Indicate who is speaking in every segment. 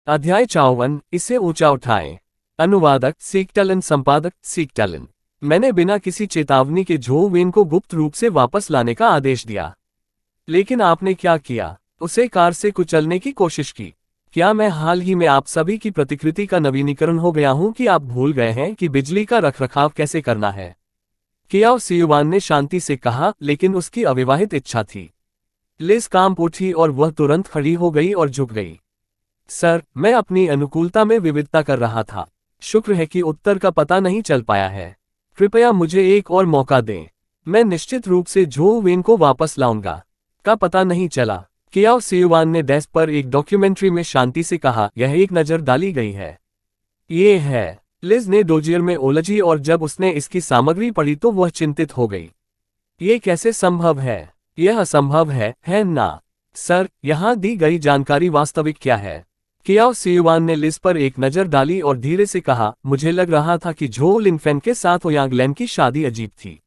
Speaker 1: अध्याय 54, इसे ऊंचा उठाएं। अनुवादक सीक टैलन, संपादक सीक टैलन। मैंने बिना किसी चेतावनी के झो वेन को गुप्त रूप से वापस लाने का आदेश दिया। लेकिन आपने क्या किया? उसे कार से कुचलने की कोशिश की। क्या मैं हाल ही में आप सभी की प्रतिकृति का नवीनीकरण हो गया हूं कि आप भूल गए हैं कि बिजली का रखरखाव कैसे करना है? कियाओ सियुआन ने शांति से कहा, लेकिन उसकी अविवाहित इच्छा थी। लिज कांप उठी और वह तुरंत खड़ी हो गई और झुक गई। सर, मैं अपनी अनुकूलता में विविधता कर रहा था। शुक्र है कि उत्तर का पता नहीं चल पाया है। कृपया मुझे एक और मौका दें। मैं निश्चित रूप से झो वेन को वापस लाऊंगा। का पता नहीं चला। कियाओ सियुआन ने डेस्क पर एक डॉक्यूमेंट्री में शांति से कहा, यह एक नज़र डाली गई है। ये है। लिज ने डोजियर में उलझी और जब उसने इसकी सामग्री पढ़ी तो वह चिंतित हो गई। ये कैसे संभव है? यह असंभव है ना? सर, यहाँ दी गई जानकारी वास्तविक क्या है? कियाओ सियुआन ने लिज पर एक नज़र डाली और धीरे से कहा, मुझे लग रहा था कि झो लिनफेन के साथ ओयांग लैन की शादी अजीब थी।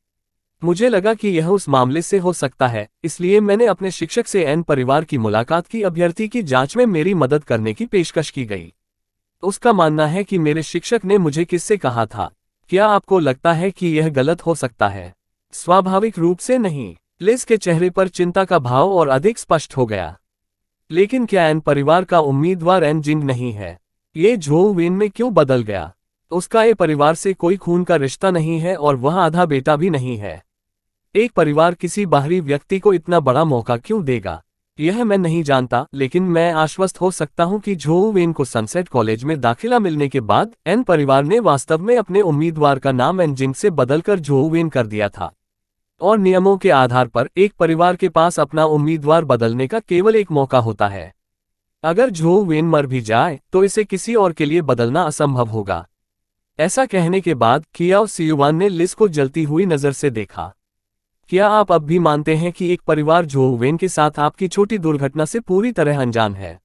Speaker 1: मुझे लगा कि यह उस मामले से हो सकता है, इसलिए मैंने अपने शिक्षक से एन परिवार की मुलाकात की। अभ्यर्थी की जांच में मेरी मदद करने की पेशकश की गई। उसका मानना है कि मेरे शिक्षक ने मुझे किससे कहा था। क्या आपको लगता है कि यह गलत हो सकता है? स्वाभाविक रूप से नहीं। लिज के चेहरे पर चिंता का भाव और अधिक स्पष्ट हो गया। लेकिन क्या एन परिवार का उम्मीदवार एन जिंग नहीं है? ये झो वेन में क्यों बदल गया? उसका ये परिवार से कोई खून का रिश्ता नहीं है और वह आधा बेटा भी नहीं है। एक परिवार किसी बाहरी व्यक्ति को इतना बड़ा मौका क्यों देगा? यह मैं नहीं जानता, लेकिन मैं आश्वस्त हो सकता हूं कि झो वेन को सनसेट कॉलेज में दाखिला मिलने के बाद एन परिवार ने वास्तव में अपने उम्मीदवार का नाम एन जिंग से बदलकर झो वेन कर दिया था। और नियमों के आधार पर एक परिवार के पास अपना उम्मीदवार बदलने का केवल एक मौका होता है। अगर झो वेन मर भी जाए तो इसे किसी और के लिए बदलना असंभव होगा। ऐसा कहने के बाद कियाओ सियुआन ने लिज को जलती हुई नजर से देखा। क्या आप अब भी मानते हैं कि एक परिवार झो वेन के साथ आपकी छोटी दुर्घटना से पूरी तरह अनजान है?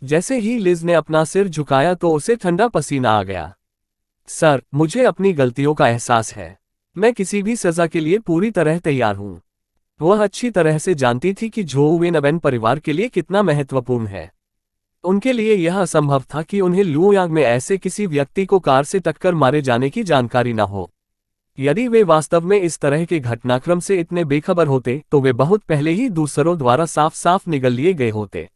Speaker 1: जैसे ही लिज ने अपना सिर झुकाया तो उसे ठंडा पसीना आ गया। सर, मुझे अपनी गलतियों का एहसास है। मैं किसी भी सजा के लिए पूरी तरह तैयार हूं। वह अच्छी तरह से जानती थी कि झो वेन अब एन परिवार के लिए कितना महत्वपूर्ण है। उनके लिए यह असंभव था कि उन्हें लुओयांग में ऐसे किसी व्यक्ति को कार से टक्कर मारे जाने की जानकारी न हो। यदि वे वास्तव में इस तरह के घटनाक्रम से इतने बेखबर होते तो वे बहुत पहले ही दूसरों द्वारा साफ साफ निगल लिए गए होते।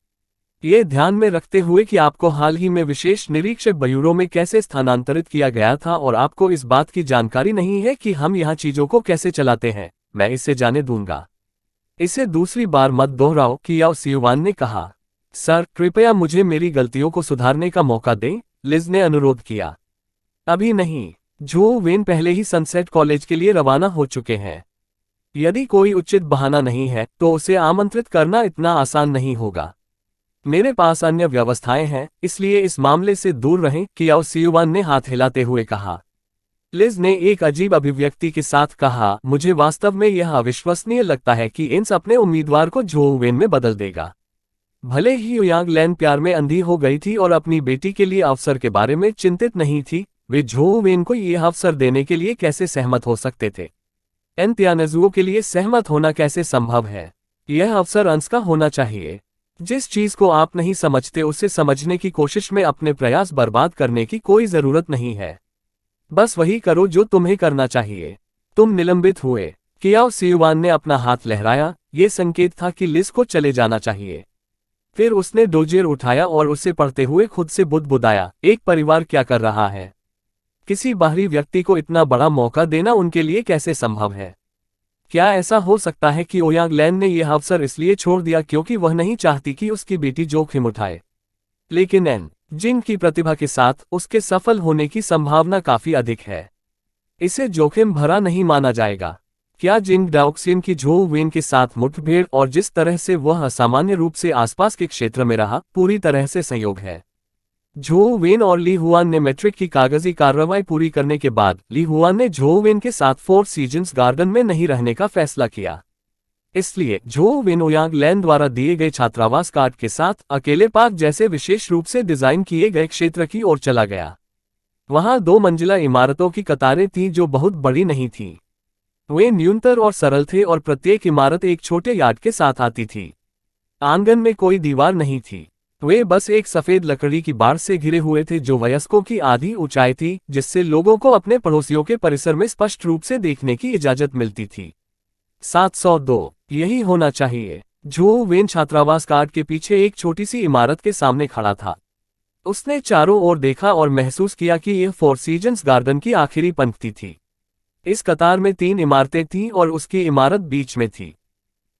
Speaker 1: ये ध्यान में रखते हुए कि आपको हाल ही में विशेष निरीक्षक ब्यूरो में कैसे स्थानांतरित किया गया था और आपको इस बात की जानकारी नहीं है कि हम यहाँ चीजों को कैसे चलाते हैं, मैं इसे जाने दूंगा। इसे दूसरी बार मत दोहराओ, कियाओ सियुआन ने कहा। सर, कृपया मुझे मेरी गलतियों को सुधारने का मौका दें, लिज ने अनुरोध किया। अभी नहीं। झो वेन पहले ही सनसेट कॉलेज के लिए रवाना हो चुके हैं। यदि कोई उचित बहाना नहीं है तो उसे आमंत्रित करना इतना आसान नहीं होगा। मेरे पास अन्य व्यवस्थाएं हैं, इसलिए इस मामले से दूर रहें, कियाओ सियुआन ने हाथ हिलाते हुए कहा। लिज ने एक अजीब अभिव्यक्ति के साथ कहा, मुझे वास्तव में यह अविश्वसनीय लगता है कि इंस अपने उम्मीदवार को झो वेन में बदल देगा। भले ही ओयांग लैन प्यार में अंधी हो गई थी और अपनी बेटी के लिए अवसर के बारे में चिंतित नहीं थी, वे झो वेन को यह अवसर देने के लिए कैसे सहमत हो सकते थे? एन त्यानजुओ के लिए सहमत होना कैसे संभव है? यह अवसर अंश का होना चाहिए। जिस चीज को आप नहीं समझते उसे समझने की कोशिश में अपने प्रयास बर्बाद करने की कोई जरूरत नहीं है। बस वही करो जो तुम्हें करना चाहिए। तुम निलंबित हुए। कियाओ सियुआन ने अपना हाथ लहराया, ये संकेत था कि लिज को चले जाना चाहिए। फिर उसने डोजियर उठाया और उसे पढ़ते हुए खुद से बुदबुदाया, एक परिवार क्या कर रहा है? किसी बाहरी व्यक्ति को इतना बड़ा मौका देना उनके लिए कैसे संभव है? क्या ऐसा हो सकता है कि ओयांग लैन ने यह अवसर इसलिए छोड़ दिया क्योंकि वह नहीं चाहती कि उसकी बेटी जोखिम उठाए? लेकिन एन जिंग की प्रतिभा के साथ उसके सफल होने की संभावना काफी अधिक है। इसे जोखिम भरा नहीं माना जाएगा। क्या जिंग डाओक्सिन की झो वेन के साथ मुठभेड़ और जिस तरह से वह असामान्य रूप से आसपास के क्षेत्र में रहा, पूरी तरह से संयोग है? झो वेन और ली हुआन ने मैट्रिक की कागजी कार्रवाई पूरी करने के बाद ली हुआन ने झो वेन के साथ फोर सीजन्स गार्डन में नहीं रहने का फैसला किया। इसलिए झो वेन ओयांग लैन द्वारा दिए गए छात्रावास कार्ड के साथ अकेले पार्क जैसे विशेष रूप से डिजाइन किए गए क्षेत्र की ओर चला गया। वहां 2 मंजिला इमारतों की कतारें थीं जो बहुत बड़ी नहीं थीं। वे न्यूनतर और सरल थे और प्रत्येक इमारत एक छोटे यार्ड के साथ आती थी। आंगन में कोई दीवार नहीं थी। वे बस एक सफेद लकड़ी की बाड़ से घिरे हुए थे जो वयस्कों की आधी ऊंचाई थी, जिससे लोगों को अपने पड़ोसियों के परिसर में स्पष्ट रूप से देखने की इजाजत मिलती थी। 702 यही होना चाहिए। जो वेन छात्रावास कार्ड के पीछे एक छोटी सी इमारत के सामने खड़ा था। उसने चारों ओर देखा और महसूस किया कि यह फोर सीजन्स गार्डन की आखिरी पंक्ति थी। इस कतार में 3 इमारतें थीं और उसकी इमारत बीच में थी।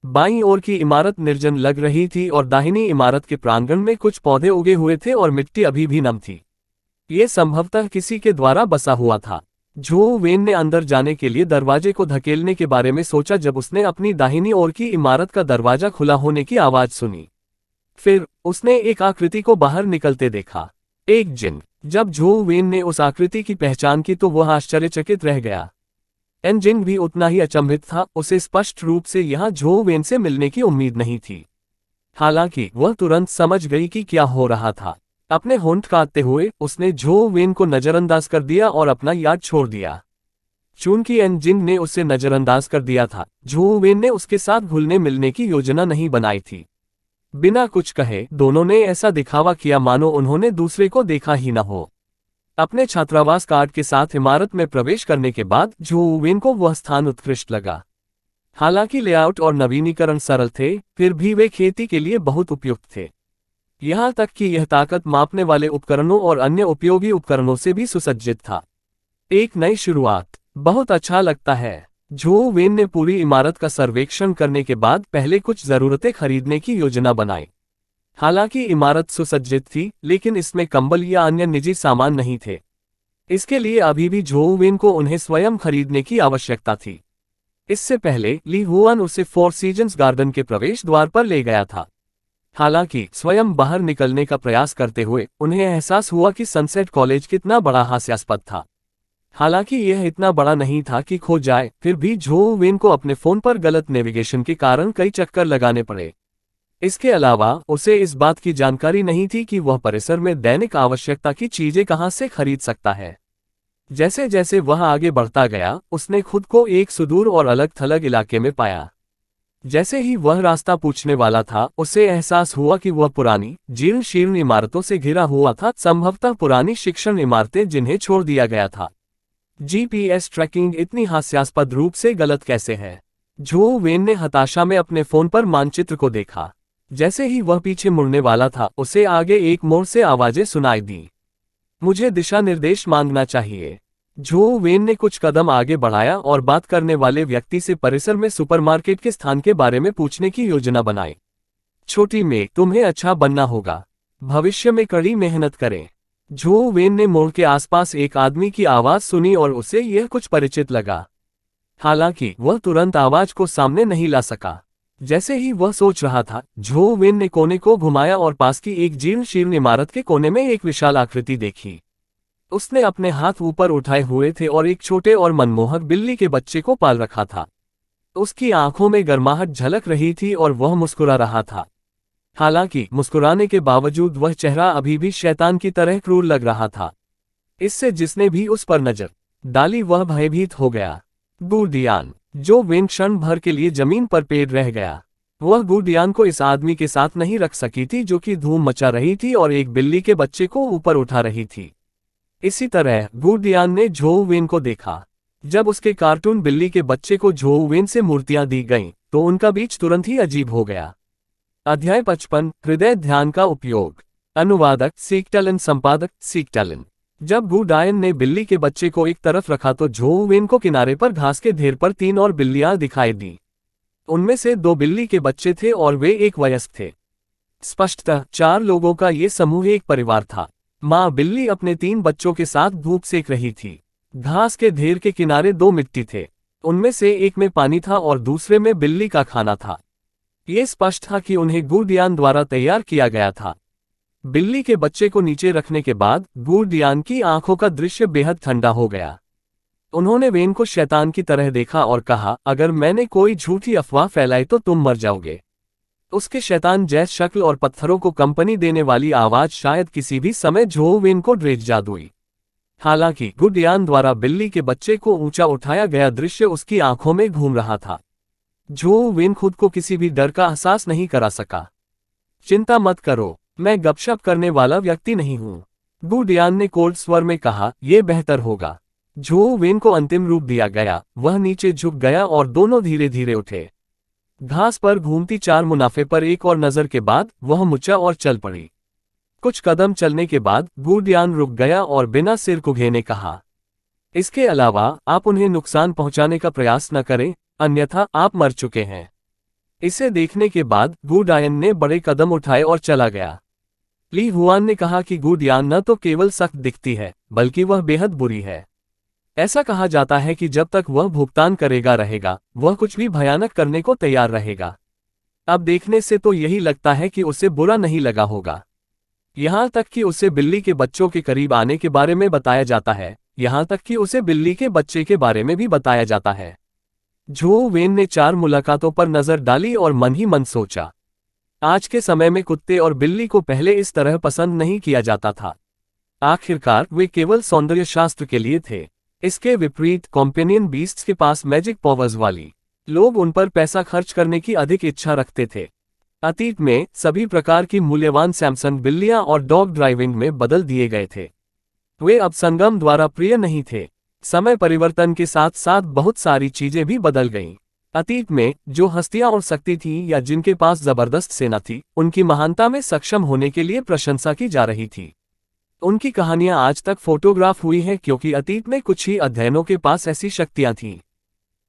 Speaker 1: बाईं ओर की इमारत निर्जन लग रही थी और दाहिनी इमारत के प्रांगण में कुछ पौधे उगे हुए थे और मिट्टी अभी भी नम थी। ये संभवतः किसी के द्वारा बसा हुआ था। जो वेन ने अंदर जाने के लिए दरवाजे को धकेलने के बारे में सोचा जब उसने अपनी दाहिनी ओर की इमारत का दरवाजा खुला होने की आवाज सुनी। फिर उसने एक आकृति को बाहर निकलते देखा। एक जिन। जब जो वेन ने उस आकृति की पहचान की तो वह आश्चर्यचकित रह गया। एनजिंग भी उतना ही अचंभित था, उसे स्पष्ट रूप से यहाँ जो वेन से मिलने की उम्मीद नहीं थी। हालांकि वह तुरंत समझ गई कि क्या हो रहा था। अपने होंठ काटते हुए उसने जो वेन को नजरअंदाज कर दिया और अपना याद छोड़ दिया। चूंकि एनजिंग ने उसे नजरअंदाज कर दिया था, जो वेन ने उसके साथ घुलने मिलने की योजना नहीं बनाई थी। बिना कुछ कहे दोनों ने ऐसा दिखावा किया मानो उन्होंने दूसरे को देखा ही न हो। अपने छात्रावास कार्ड के साथ इमारत में प्रवेश करने के बाद जो वेन को वह स्थान उत्कृष्ट लगा। हालांकि लेआउट और नवीनीकरण सरल थे, फिर भी वे खेती के लिए बहुत उपयुक्त थे। यहां तक कि यह ताकत मापने वाले उपकरणों और अन्य उपयोगी उपकरणों से भी सुसज्जित था। एक नई शुरुआत। बहुत अच्छा लगता है। जो वेन ने पूरी इमारत का सर्वेक्षण करने के बाद पहले कुछ जरूरतें खरीदने की योजना बनाई। हालांकि इमारत सुसज्जित थी, लेकिन इसमें कंबल या अन्य निजी सामान नहीं थे। इसके लिए अभी भी जो वेन को उन्हें स्वयं खरीदने की आवश्यकता थी। इससे पहले ली हुआन उसे फोर सीजन्स गार्डन के प्रवेश द्वार पर ले गया था। हालांकि स्वयं बाहर निकलने का प्रयास करते हुए उन्हें एहसास हुआ कि सनसेट कॉलेज कितना बड़ा हास्यास्पद था। हालांकि यह इतना बड़ा नहीं था कि खो जाए, फिर भी जो वेन को अपने फोन पर गलत नेविगेशन के कारण कई चक्कर लगाने पड़े। इसके अलावा उसे इस बात की जानकारी नहीं थी कि वह परिसर में दैनिक आवश्यकता की चीजें कहां से खरीद सकता है। जैसे जैसे वह आगे बढ़ता गया, उसने खुद को एक सुदूर और अलग थलग इलाके में पाया। जैसे ही वह रास्ता पूछने वाला था, उसे एहसास हुआ कि वह पुरानी जीर्ण शीर्ण इमारतों से घिरा हुआ था, संभवतः पुरानी शिक्षण इमारतें जिन्हें छोड़ दिया गया था। जीपीएस ट्रैकिंग इतनी हास्यास्पद रूप से गलत कैसे है? जो वेन ने हताशा में अपने फोन पर मानचित्र को देखा। जैसे ही वह पीछे मुड़ने वाला था, उसे आगे एक मोड़ से आवाजें सुनाई दी। मुझे दिशा निर्देश मांगना चाहिए। जो वेन ने कुछ कदम आगे बढ़ाया और बात करने वाले व्यक्ति से परिसर में सुपरमार्केट के स्थान के बारे में पूछने की योजना बनाई। छोटी में तुम्हें अच्छा बनना होगा। भविष्य में कड़ी मेहनत करें। जो वेन ने मोड़ के आसपास एक आदमी की आवाज सुनी और उसे यह कुछ परिचित लगा। हालांकि वह तुरंत आवाज को सामने नहीं ला सका। जैसे ही वह सोच रहा था, जो वेन ने कोने को घुमाया और पास की एक जीर्ण शीर्ण इमारत के कोने में एक विशाल आकृति देखी। उसने अपने हाथ ऊपर उठाए हुए थे और एक छोटे और मनमोहक बिल्ली के बच्चे को पाल रखा था। उसकी आंखों में गर्माहट झलक रही थी और वह मुस्कुरा रहा था। हालांकि मुस्कुराने के बावजूद वह चेहरा अभी भी शैतान की तरह क्रूर लग रहा था। इससे जिसने भी उस पर नजर डाली वह भयभीत हो गया। गुडियान। जो वेन क्षण भर के लिए जमीन पर पेड़ रह गया। वह गुडियान को इस आदमी के साथ नहीं रख सकी थी जो कि धूम मचा रही थी और एक बिल्ली के बच्चे को ऊपर उठा रही थी। इसी तरह गुडियान ने जो वेन को देखा। जब उसके कार्टून बिल्ली के बच्चे को जो वेन से मूर्तियां दी गईं, तो उनका बीच तुरंत ही अजीब हो गया। अध्याय 55 हृदय ध्यान का उपयोग। अनुवादक सीक्टलन, संपादक सीक्टलन। जब गुडायन ने बिल्ली के बच्चे को एक तरफ रखा तो जो वेन को किनारे पर घास के ढेर पर 3 और बिल्लियां दिखाई दी। उनमें से 2 बिल्ली के बच्चे थे और वे एक वयस्क थे। स्पष्टतः 4 लोगों का ये समूह एक परिवार था। माँ बिल्ली अपने 3 बच्चों के साथ धूप सेक रही थी। घास के ढेर के किनारे 2 मिट्टी थे। उनमें से एक में पानी था और दूसरे में बिल्ली का खाना था। ये स्पष्ट था कि उन्हें गुडियान द्वारा तैयार किया गया था। बिल्ली के बच्चे को नीचे रखने के बाद गुडियान की आंखों का दृश्य बेहद ठंडा हो गया। उन्होंने वेन को शैतान की तरह देखा और कहा, अगर मैंने कोई झूठी अफवाह फैलाई तो तुम मर जाओगे। उसके शैतान जैस शक्ल और पत्थरों को कंपनी देने वाली आवाज शायद किसी भी समय जो वेन को ड्रेज जादुई। हालांकि गुडियान द्वारा बिल्ली के बच्चे को ऊंचा उठाया गया दृश्य उसकी आंखों में घूम रहा था। जो वेन खुद को किसी भी डर का एहसास नहीं करा सका। चिंता मत करो, मैं गपशप करने वाला व्यक्ति नहीं हूं। गु डियान ने कोल्ड स्वर में कहा, यह बेहतर होगा। झो वेन को अंतिम रूप दिया गया, वह नीचे झुक गया और दोनों धीरे धीरे उठे। घास पर घूमती चार मुनाफे पर एक और नजर के बाद वह मुचा और चल पड़ी। कुछ कदम चलने के बाद गु डियान रुक गया और बिना सिर कुघेने कहा, इसके अलावा आप उन्हें नुकसान पहुंचाने का प्रयास न करें, अन्यथा आप मर चुके हैं। इसे देखने के बाद गु डायन ने बड़े कदम उठाए और चला गया। ली हुआन ने कहा कि गु डियान न तो केवल सख्त दिखती है, बल्कि वह बेहद बुरी है। ऐसा कहा जाता है कि जब तक वह भुगतान करेगा रहेगा, वह कुछ भी भयानक करने को तैयार रहेगा। अब देखने से तो यही लगता है कि उसे बुरा नहीं लगा होगा। यहाँ तक कि उसे बिल्ली के बच्चों के करीब आने के बारे में बताया जाता है, यहाँ तक कि उसे बिल्ली के बच्चे के बारे में भी बताया जाता है। झो वेन ने 4 मुलाकातों पर नजर डाली और मन ही मन सोचा, आज के समय में कुत्ते और बिल्ली को पहले इस तरह पसंद नहीं किया जाता था। आखिरकार वे केवल सौंदर्य शास्त्र के लिए थे। इसके विपरीत कॉम्पेनियन बीस्ट्स के पास मैजिक पावर्स वाली लोग उन पर पैसा खर्च करने की अधिक इच्छा रखते थे। अतीत में सभी प्रकार की मूल्यवान सैमसंग बिल्लियां और डॉग ड्राइविंग में बदल दिए गए थे। वे अब संगम द्वारा प्रिय नहीं थे। समय परिवर्तन के साथ साथ बहुत सारी चीजें भी बदल गईं। अतीत में जो हस्तियां और शक्ति थीं या जिनके पास जबरदस्त सेना थी, उनकी महानता में सक्षम होने के लिए प्रशंसा की जा रही थी। उनकी कहानियां आज तक फोटोग्राफ हुई हैं क्योंकि अतीत में कुछ ही अध्ययनों के पास ऐसी शक्तियां थीं।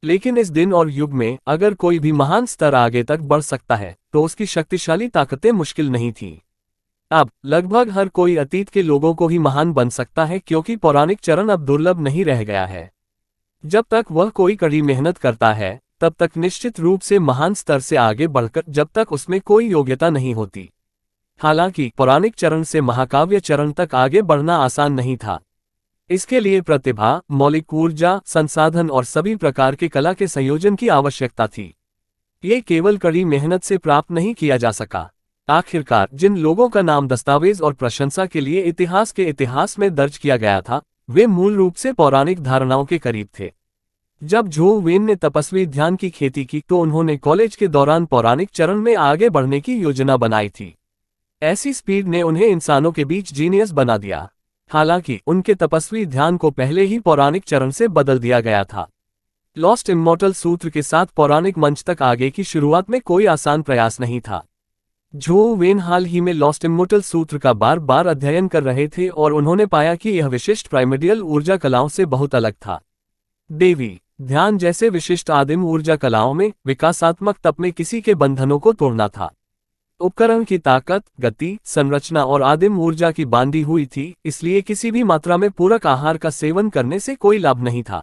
Speaker 1: लेकिन इस दिन और युग में अगर कोई भी महान स्तर आगे तक बढ़ सकता है तो उसकी शक्तिशाली ताकतें मुश्किल नहीं थीं। अब लगभग हर कोई अतीत के लोगों को ही महान बन सकता है क्योंकि पौराणिक चरण अब दुर्लभ नहीं रह गया है। जब तक वह कोई कड़ी मेहनत करता है तब तक निश्चित रूप से महान स्तर से आगे बढ़कर जब तक उसमें कोई योग्यता नहीं होती। हालांकि पौराणिक चरण से महाकाव्य चरण तक आगे बढ़ना आसान नहीं था। इसके लिए प्रतिभा, मौलिक ऊर्जा, संसाधन और सभी प्रकार के कला के संयोजन की आवश्यकता थी। ये केवल कड़ी मेहनत से प्राप्त नहीं किया जा सका। आखिरकार जिन लोगों का नाम दस्तावेज और प्रशंसा के लिए इतिहास के इतिहास में दर्ज किया गया था, वे मूल रूप से पौराणिक धारणाओं के करीब थे। जब झो वेन ने तपस्वी ध्यान की खेती की तो उन्होंने कॉलेज के दौरान पौराणिक चरण में आगे बढ़ने की योजना बनाई थी। ऐसी स्पीड ने उन्हें इंसानों के बीच जीनियस बना दिया। हालांकि उनके तपस्वी ध्यान को पहले ही पौराणिक चरण से बदल दिया गया था। लॉस्ट इमॉर्टल सूत्र के साथ पौराणिक मंच तक आगे की शुरुआत में कोई आसान प्रयास नहीं था। झो वेन हाल ही में लॉस्ट इमॉर्टल सूत्र का बार बार अध्ययन कर रहे थे और उन्होंने पाया कि यह विशिष्ट प्राइमर्डियल ऊर्जा कलाओं से बहुत अलग था। देवी ध्यान जैसे विशिष्ट आदिम ऊर्जा कलाओं में विकासात्मक तप में किसी के बंधनों को तोड़ना था। उपकरण की ताकत, गति, संरचना और आदिम ऊर्जा की बांधी हुई थी, इसलिए किसी भी मात्रा में पूरक आहार का सेवन करने से कोई लाभ नहीं था।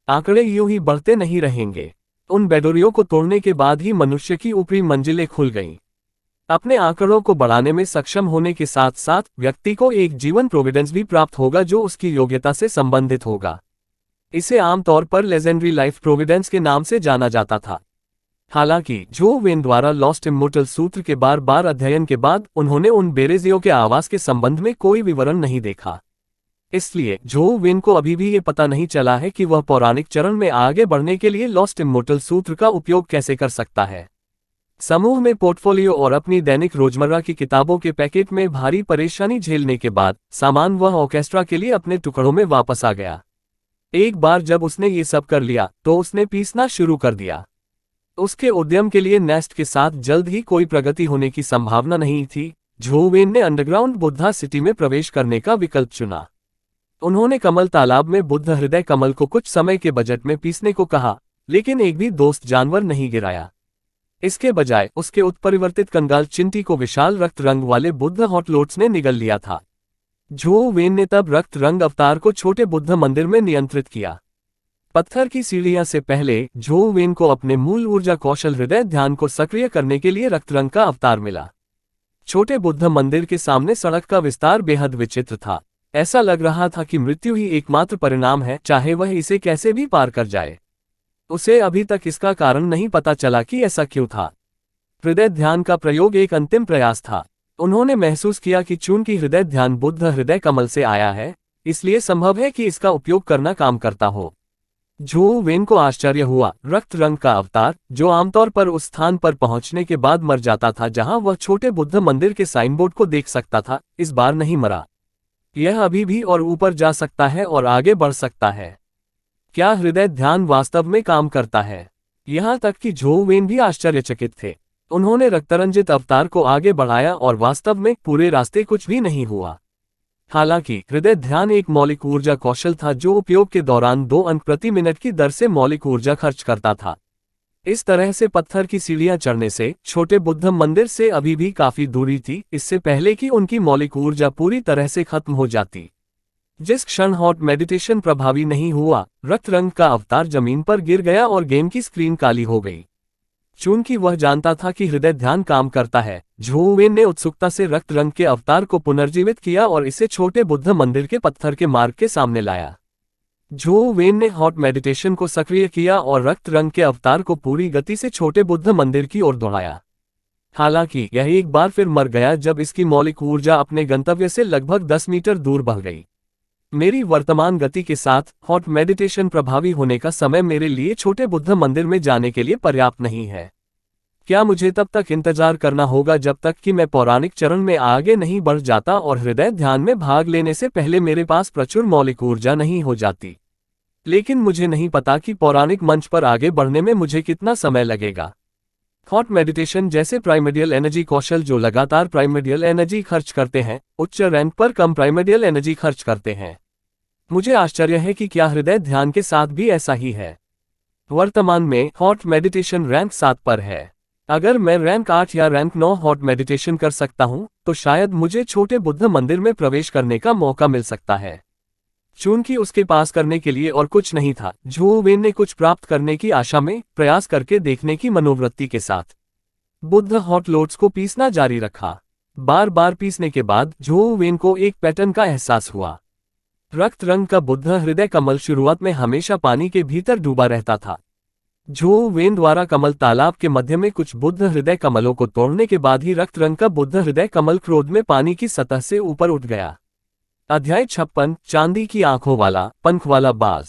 Speaker 1: आंकड़े यूं ही बढ़ते नहीं रहेंगे। उन बैडोरियों को तोड़ने के बाद ही मनुष्य की ऊपरी मंजिलें खुल गईं। अपने आंकड़ों को बढ़ाने में सक्षम होने के साथ साथ व्यक्ति को एक जीवन प्रोविडेंस भी प्राप्त होगा जो उसकी योग्यता से संबंधित होगा। इसे आमतौर पर लेजेंडरी लाइफ प्रोविडेंस के नाम से जाना जाता था। हालांकि झो वेन द्वारा लॉस्ट इमॉर्टल सूत्र के बार बार अध्ययन के बाद उन्होंने उन बेरेजियों के आवास के संबंध में कोई विवरण नहीं देखा। इसलिए झो वेन को अभी भी ये पता नहीं चला है कि वह पौराणिक चरण में आगे बढ़ने के लिए लॉस्ट इमॉर्टल सूत्र का उपयोग कैसे कर सकता है। समूह में पोर्टफोलियो और अपनी दैनिक रोजमर्रा की किताबों के पैकेट में भारी परेशानी झेलने के बाद सामान वह ऑर्केस्ट्रा के लिए अपने टुकड़ों में वापस आ गया। एक बार जब उसने ये सब कर लिया तो उसने पीसना शुरू कर दिया। उसके उद्यम के लिए नेस्ट के साथ जल्द ही कोई प्रगति होने की संभावना नहीं थी। झो वेन ने अंडरग्राउंड बुद्धा सिटी में प्रवेश करने का विकल्प चुना। उन्होंने कमल तालाब में बुद्ध हृदय कमल को कुछ समय के बजट में पीसने को कहा, लेकिन एक भी दोस्त जानवर नहीं गिराया। इसके बजाय उसके उत्परिवर्तित कंगाल चिंटी को विशाल रक्त रंग वाले बुद्ध हॉटलोट्स ने निगल लिया था। झो वेन ने तब रक्त रंग अवतार को छोटे बुद्ध मंदिर में नियंत्रित किया। पत्थर की सीढ़ियां से पहले झो वेन को अपने मूल ऊर्जा कौशल हृदय ध्यान को सक्रिय करने के लिए रक्त रंग का अवतार मिला। छोटे बुद्ध मंदिर के सामने सड़क का विस्तार बेहद विचित्र था। ऐसा लग रहा था कि मृत्यु ही एकमात्र परिणाम है, चाहे वह इसे कैसे भी पार कर जाए। उसे अभी तक इसका कारण नहीं पता चला कि ऐसा क्यों था। हृदय ध्यान का प्रयोग एक अंतिम प्रयास था। उन्होंने महसूस किया कि चूंकि हृदय ध्यान बुद्ध हृदय कमल से आया है, इसलिए संभव है कि इसका उपयोग करना काम करता हो। झो वेन को आश्चर्य हुआ, रक्त रंग का अवतार, जो आमतौर पर उस स्थान पर पहुंचने के बाद मर जाता था जहां वह छोटे बुद्ध मंदिर के साइनबोर्ड को देख सकता था, इस बार नहीं मरा। यह अभी भी और ऊपर जा सकता है और आगे बढ़ सकता है। क्या हृदय ध्यान वास्तव में काम करता है? यहां तक कि झो वेन भी आश्चर्यचकित थे। उन्होंने रक्तरंजित अवतार को आगे बढ़ाया और वास्तव में पूरे रास्ते कुछ भी नहीं हुआ। हालांकि हृदय ध्यान एक मौलिक ऊर्जा कौशल था जो उपयोग के दौरान 2 अंक प्रति मिनट की दर से मौलिक ऊर्जा खर्च करता था। इस तरह से पत्थर की सीढ़ियां चढ़ने से छोटे बुद्ध मंदिर से अभी भी काफी दूरी थी, इससे पहले कि उनकी मौलिक ऊर्जा पूरी तरह से खत्म हो जाती। जिस क्षण हॉट मेडिटेशन प्रभावी नहीं हुआ, रक्त रंग का अवतार जमीन पर गिर गया और गेम की स्क्रीन काली हो गई। चूंकि वह जानता था कि हृदय ध्यान काम करता है, झो वेन ने उत्सुकता से रक्त रंग के अवतार को पुनर्जीवित किया और इसे छोटे बुद्ध मंदिर के पत्थर के मार्ग के सामने लाया। झो वेन ने हॉट मेडिटेशन को सक्रिय किया और रक्त रंग के अवतार को पूरी गति से छोटे बुद्ध मंदिर की ओर दौड़ाया। हालांकि यह एक बार फिर मर गया जब इसकी मौलिक ऊर्जा अपने गंतव्य से लगभग 10 मीटर दूर बह गई। मेरी वर्तमान गति के साथ हॉट मेडिटेशन प्रभावी होने का समय मेरे लिए छोटे बुद्ध मंदिर में जाने के लिए पर्याप्त नहीं है। क्या मुझे तब तक इंतजार करना होगा जब तक कि मैं पौराणिक चरण में आगे नहीं बढ़ जाता और हृदय ध्यान में भाग लेने से पहले मेरे पास प्रचुर मौलिक ऊर्जा नहीं हो जाती? लेकिन मुझे नहीं पता कि पौराणिक मंच पर आगे बढ़ने में मुझे कितना समय लगेगा। हॉट मेडिटेशन जैसे प्राइमर्डियल एनर्जी कौशल जो लगातार प्राइमर्डियल एनर्जी खर्च करते हैं, उच्च रैंक पर कम प्राइमर्डियल एनर्जी खर्च करते हैं। मुझे आश्चर्य है कि क्या हृदय ध्यान के साथ भी ऐसा ही है। वर्तमान में हॉट मेडिटेशन रैंक 7 पर है। अगर मैं रैंक 8 या रैंक 9 हॉट मेडिटेशन कर सकता हूं, तो शायद मुझे छोटे बुद्ध मंदिर में प्रवेश करने का मौका मिल सकता है। चूंकि उसके पास करने के लिए और कुछ नहीं था, झो वेन ने कुछ प्राप्त करने की आशा में प्रयास करके देखने की मनोवृत्ति के साथ बुद्ध हॉट लोट्स को पीसना जारी रखा। बार बार पीसने के बाद झो वेन को एक पैटर्न का एहसास हुआ। रक्त रंग का बुद्ध हृदय कमल शुरुआत में हमेशा पानी के भीतर डूबा रहता था। झो वेन द्वारा कमल तालाब के मध्य में कुछ बुद्ध हृदय कमलों को तोड़ने के बाद ही रक्त रंग का बुद्ध हृदय कमल क्रोध में पानी की सतह से ऊपर उठ गया। अध्याय 56 चांदी की आंखों वाला पंख वाला बाज।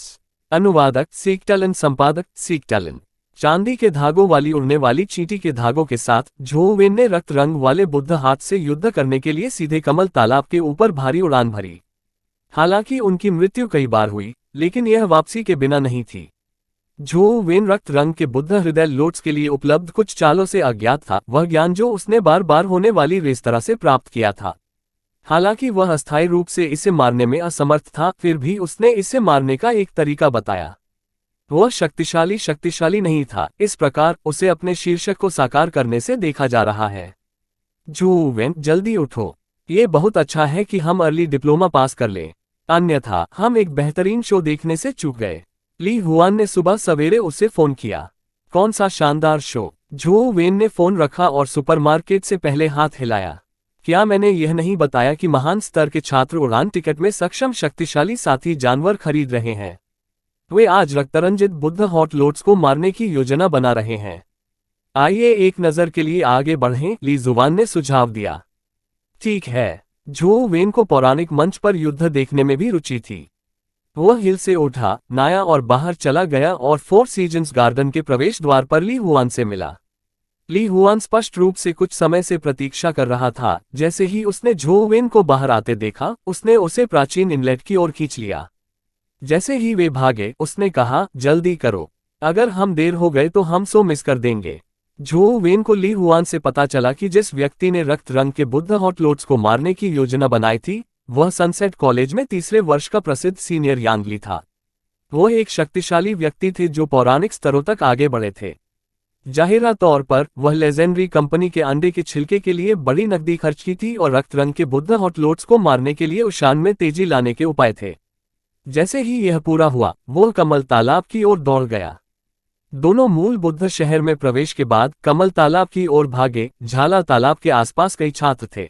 Speaker 1: अनुवादक सीकटलन, संपादक सीकटलन। चांदी के धागों वाली उड़ने वाली चींटी के धागों के साथ झो वेन ने रक्त रंग वाले बुद्ध हाथ से युद्ध करने के लिए सीधे कमल तालाब के ऊपर भारी उड़ान भरी। हालांकि उनकी मृत्यु कई बार हुई, लेकिन यह वापसी के बिना नहीं थी। झो वेन रक्त रंग के बुद्ध हृदय लोट्स के लिए उपलब्ध कुछ चालों से अज्ञात था, वह ज्ञान जो उसने बार बार होने वाली रेस तरह से प्राप्त किया था। हालांकि वह अस्थायी रूप से इसे मारने में असमर्थ था, फिर भी उसने इसे मारने का एक तरीका बताया। वह शक्तिशाली नहीं था, इस प्रकार उसे अपने शीर्षक को साकार करने से देखा जा रहा है। झो वेन, जल्दी उठो। ये बहुत अच्छा है कि हम अर्ली डिप्लोमा पास कर लें, अन्यथा हम एक बेहतरीन शो देखने से चूक गए। ली हुआन ने सुबह सवेरे उसे फोन किया। कौन सा शानदार शो? झो वेन ने फोन रखा और सुपरमार्केट से पहले हाथ हिलाया। क्या मैंने यह नहीं बताया कि महान स्तर के छात्र उड़ान टिकट में सक्षम शक्तिशाली साथी जानवर खरीद रहे हैं? वे आज रक्तरंजित बुद्ध हॉट लोट्स को मारने की योजना बना रहे हैं। आइए एक नज़र के लिए आगे बढ़ें, ली जुवान ने सुझाव दिया। ठीक है। झो वेन को पौराणिक मंच पर युद्ध देखने में भी रुचि थी। वह हिल से उठा, नाया और बाहर चला गया और 4 सीजन्स गार्डन के प्रवेश द्वार पर ली हुआन से मिला। ली हुआन स्पष्ट रूप से कुछ समय से प्रतीक्षा कर रहा था। जैसे ही उसने झो वेन को बाहर आते देखा, उसने उसे प्राचीन इनलेट की ओर खींच लिया। जैसे ही वे भागे, उसने कहा, जल्दी करो, अगर हम देर हो गए तो हम सो मिस कर देंगे। झो वेन को ली हुआन से पता चला कि जिस व्यक्ति ने रक्त रंग के बुद्ध हॉट लोट्स को मारने की योजना बनाई थी, वह सनसेट कॉलेज में तीसरे वर्ष का प्रसिद्ध सीनियर यांग ली था। वह एक शक्तिशाली व्यक्ति थे जो पौराणिक स्तरों तक आगे बढ़े थे। जाहिरा तौर पर वह लेजेंडरी कंपनी के अंडे के छिलके के लिए बड़ी नकदी खर्च की थी और रक्त रंग के बुद्ध हॉट लोट्स को मारने के लिए उशान में तेजी लाने के उपाय थे। जैसे ही यह पूरा हुआ, वह कमल तालाब की ओर दौड़ गया। दोनों मूल बुद्ध शहर में प्रवेश के बाद कमल तालाब की ओर भागे। झाला तालाब के आसपास कई छात्र थे।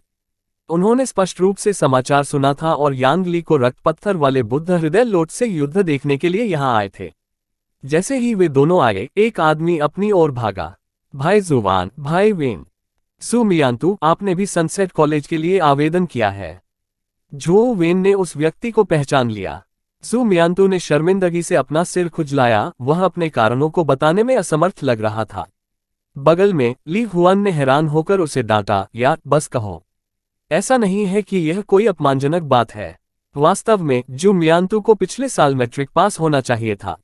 Speaker 1: उन्होंने स्पष्ट रूप से समाचार सुना था और यांग ली को रक्त पत्थर वाले बुद्ध हृदय लोट से युद्ध देखने के लिए यहां आए थे। जैसे ही वे दोनों आए, एक आदमी अपनी ओर भागा। भाई जुवान, भाई वेन, सुमियांतु, आपने भी सनसेट कॉलेज के लिए आवेदन किया है। झो वेन ने उस व्यक्ति को पहचान लिया। जू मियांतू ने शर्मिंदगी से अपना सिर खुजलाया, वह अपने कारणों को बताने में असमर्थ लग रहा था। बगल में ली हुआन ने हैरान होकर उसे डांटा, यार बस कहो। ऐसा नहीं है कि यह कोई अपमानजनक बात है। वास्तव में जू मियांतू को पिछले साल मैट्रिक पास होना चाहिए था।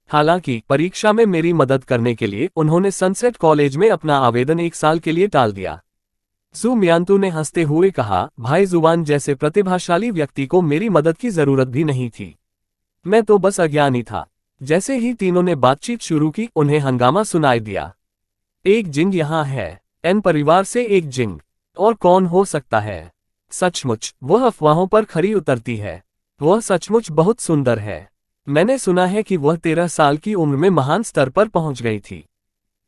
Speaker 1: हालांकि परीक्षा में मेरी मदद करने के लिए उन्होंने सनसेट कॉलेज में अपना आवेदन 1 साल के लिए टाल दिया। जू मियांतू ने हंसते हुए कहा, भाई जुबान जैसे प्रतिभाशाली व्यक्ति को मेरी मदद की जरूरत भी नहीं थी। मैं तो बस अज्ञानी था। जैसे ही तीनों ने बातचीत शुरू की, उन्हें हंगामा सुनाई दिया। एक जिंग यहाँ है। एन परिवार से एक जिंग। और कौन हो सकता है? सचमुच वह अफवाहों पर खरी उतरती है। वह सचमुच बहुत सुंदर है। मैंने सुना है कि वह 13 साल की उम्र में महान स्तर पर पहुंच गई थी।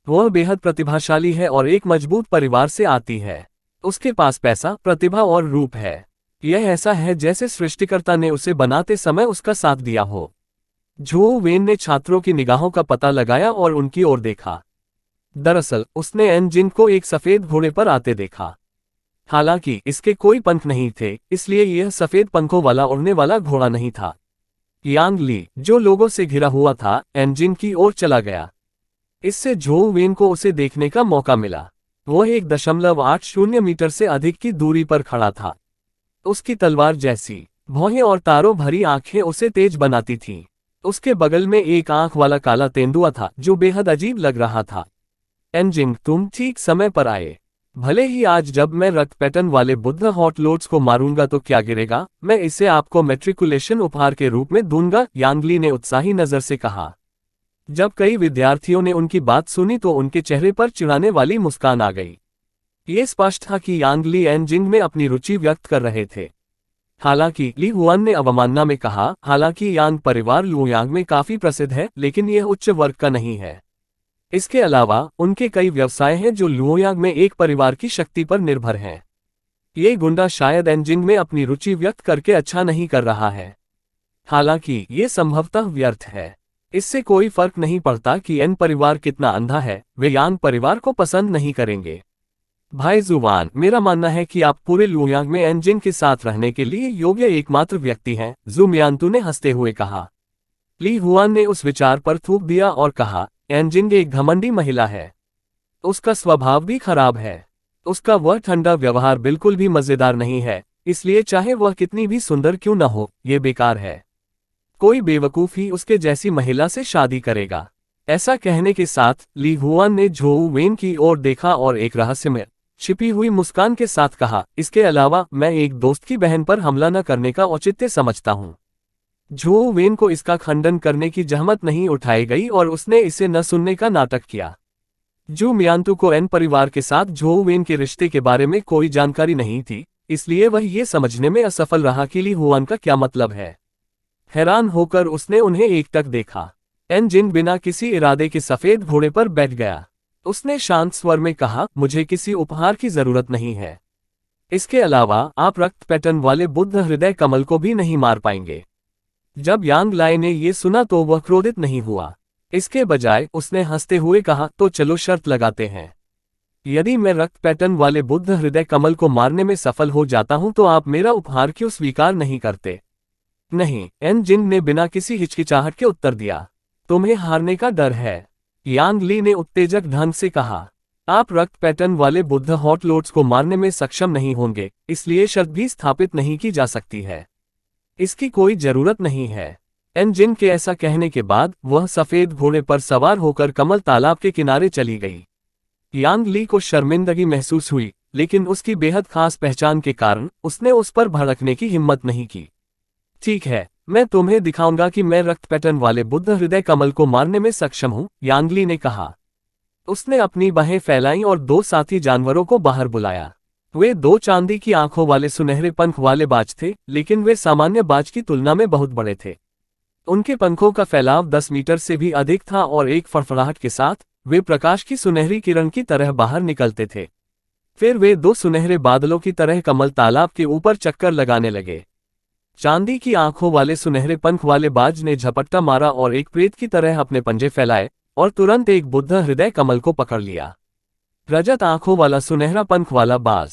Speaker 1: वह बेहद प्रतिभाशाली है और एक मजबूत परिवार से आती है। उसके पास पैसा, प्रतिभा और रूप है। यह ऐसा है जैसे सृष्टिकर्ता ने उसे बनाते समय उसका साथ दिया हो। झो वेन ने छात्रों की निगाहों का पता लगाया और उनकी ओर देखा। दरअसल उसने एन जिन को एक सफेद घोड़े पर आते देखा। हालांकि इसके कोई पंख नहीं थे, इसलिए यह सफेद पंखों वाला उड़ने वाला घोड़ा नहीं था। यांग ली, जो लोगों से घिरा हुआ था, एन जिन की ओर चला गया। इससे झो वेन को उसे देखने का मौका मिला। वह 1.80 मीटर से अधिक की दूरी पर खड़ा था। उसकी तलवार जैसी भौहें और तारों भरी आंखें उसे तेज बनाती थीं। उसके बगल में एक आंख वाला काला तेंदुआ था जो बेहद अजीब लग रहा था। एनजिंग, तुम ठीक समय पर आए। भले ही आज जब मैं रक्त पैटर्न वाले बुद्ध हॉट लोड्स को मारूंगा तो क्या गिरेगा, मैं इसे आपको मैट्रिकुलेशन उपहार के रूप में दूंगा, यांगली ने उत्साही नजर से कहा। जब कई विद्यार्थियों ने उनकी बात सुनी तो उनके चेहरे पर चिढ़ाने वाली मुस्कान आ गई। ये स्पष्ट था कि यांगली एनजिंग में अपनी रुचि व्यक्त कर रहे थे। हालांकि ली हुआन ने अवमानना में कहा, हालांकि यांग परिवार लुओयांग में काफी प्रसिद्ध है, लेकिन यह उच्च वर्ग का नहीं है। इसके अलावा उनके कई व्यवसाय हैं जो लुओयांग में एक परिवार की शक्ति पर निर्भर हैं। ये गुंडा शायद एनजिंग में अपनी रुचि व्यक्त करके अच्छा नहीं कर रहा है। हालांकि ये संभवतः व्यर्थ है। इससे कोई फर्क नहीं पड़ता कि एन परिवार कितना अंधा है, वे यांग परिवार को पसंद नहीं करेंगे। भाई जुवान, मेरा मानना है कि आप पूरे लुओयांग में एनजिंग के साथ रहने के लिए योग्य एकमात्र व्यक्ति हैं, जू मियांतू ने हंसते हुए कहा। ली हुआन ने उस विचार पर थूक दिया और कहा, एनजिंग एक घमंडी महिला है। उसका स्वभाव भी खराब है। उसका वह ठंडा व्यवहार बिल्कुल भी मजेदार नहीं है, इसलिए चाहे वह कितनी भी सुंदर क्यों न हो, ये बेकार है। कोई बेवकूफ ही उसके जैसी महिला से शादी करेगा। ऐसा कहने के साथ ली हुआन ने झो वेन की ओर देखा और एक रहस्यमय छिपी हुई मुस्कान के साथ कहा, इसके अलावा मैं एक दोस्त की बहन पर हमला न करने का औचित्य समझता हूं। झो वेन को इसका खंडन करने की जहमत नहीं उठाई गई और उसने इसे न सुनने का नाटक किया। जू मियांतू को एन परिवार के साथ झो वेन के रिश्ते के बारे में कोई जानकारी नहीं थी, इसलिए वह ये समझने में असफल रहा कि ली हुआन का क्या मतलब है। हैरान होकर उसने उन्हें एकटक देखा। एन जिन बिना किसी इरादे के सफेद घोड़े पर बैठ गया। उसने शांत स्वर में कहा, मुझे किसी उपहार की जरूरत नहीं है। इसके अलावा आप रक्त पैटर्न वाले बुद्ध हृदय कमल को भी नहीं मार पाएंगे। जब यांग लाई ने यह सुना तो वह क्रोधित नहीं हुआ। इसके बजाय उसने हंसते हुए कहा, तो चलो शर्त लगाते हैं। यदि मैं रक्त पैटर्न वाले बुद्ध हृदय कमल को मारने में सफल हो जाता हूं तो आप मेरा उपहार क्यों स्वीकार नहीं करते? नहीं, एन जिन ने बिना किसी हिचकिचाहट के उत्तर दिया। तुम्हें हारने का डर है, यांग ली ने उत्तेजक ढंग से कहा। आप रक्त पैटर्न वाले बुद्ध हॉट लोड्स को मारने में सक्षम नहीं होंगे, इसलिए शर्त भी स्थापित नहीं की जा सकती है। इसकी कोई जरूरत नहीं है। एन जिन के ऐसा कहने के बाद वह सफेद घोड़े पर सवार होकर कमल तालाब के किनारे चली गई। यांग ली को शर्मिंदगी महसूस हुई, लेकिन उसकी बेहद खास पहचान के कारण उसने उस पर भड़कने की हिम्मत नहीं की। ठीक है, मैं तुम्हें दिखाऊंगा कि मैं रक्त पैटर्न वाले बुद्ध हृदय कमल को मारने में सक्षम हूं, यांगली ने कहा। उसने अपनी बाहें फैलाई और 2 साथी जानवरों को बाहर बुलाया। वे 2 चांदी की आंखों वाले सुनहरे पंख वाले बाज थे, लेकिन वे सामान्य बाज की तुलना में बहुत बड़े थे। उनके पंखों का फैलाव 10 मीटर से भी अधिक था और एक फड़फड़ाहट के साथ वे प्रकाश की सुनहरी किरण की तरह बाहर निकलते थे। फिर वे 2 सुनहरे बादलों की तरह कमल तालाब के ऊपर चक्कर लगाने लगे। चांदी की आंखों वाले सुनहरे पंख वाले बाज ने झपट्टा मारा और एक प्रेत की तरह अपने पंजे फैलाए और तुरंत एक बुद्ध हृदय कमल को पकड़ लिया। रजत आंखों वाला सुनहरा पंख वाला बाज,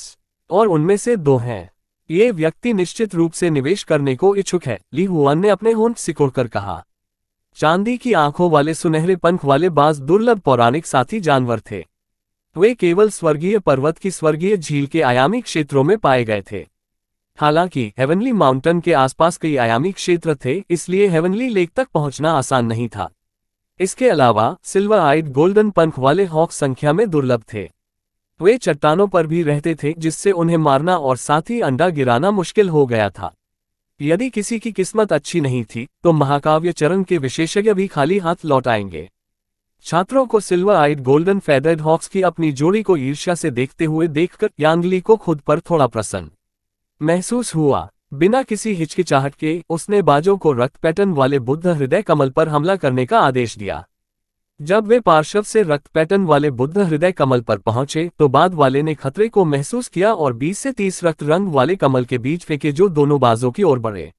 Speaker 1: और उनमें से 2 हैं। ये व्यक्ति निश्चित रूप से निवेश करने को इच्छुक है, ली हुआन ने अपने होंठ सिकोड़कर कहा। चांदी की आंखों वाले सुनहरे पंख वाले बाज दुर्लभ पौराणिक साथी जानवर थे। वे केवल स्वर्गीय पर्वत की स्वर्गीय झील के आयामी क्षेत्रों में पाए गए थे। हालांकि हेवनली माउंटेन के आसपास कई आयामी क्षेत्र थे, इसलिए हेवनली लेक तक पहुंचना आसान नहीं था। इसके अलावा सिल्वर आइड गोल्डन पंख वाले हॉक संख्या में दुर्लभ थे। वे चट्टानों पर भी रहते थे, जिससे उन्हें मारना और साथ ही अंडा गिराना मुश्किल हो गया था। यदि किसी की किस्मत अच्छी नहीं थी, तो महाकाव्य चरण के विशेषज्ञ भी खाली हाथ लौट आएंगे। छात्रों को सिल्वर आइड गोल्डन फेदर्ड हॉक्स की अपनी जोड़ी को ईर्ष्या से देखते हुए देखकर यांग ली को खुद पर थोड़ा प्रसन्न महसूस हुआ। बिना किसी हिचकिचाहट के उसने बाजों को रक्त पैटर्न वाले बुद्ध हृदय कमल पर हमला करने का आदेश दिया। जब वे पार्श्व से रक्त पैटर्न वाले बुद्ध हृदय कमल पर पहुंचे तो बाद वाले ने खतरे को महसूस किया और 20 से 30 रक्त रंग वाले कमल के बीज फेंके जो दोनों बाजों की ओर बढ़े।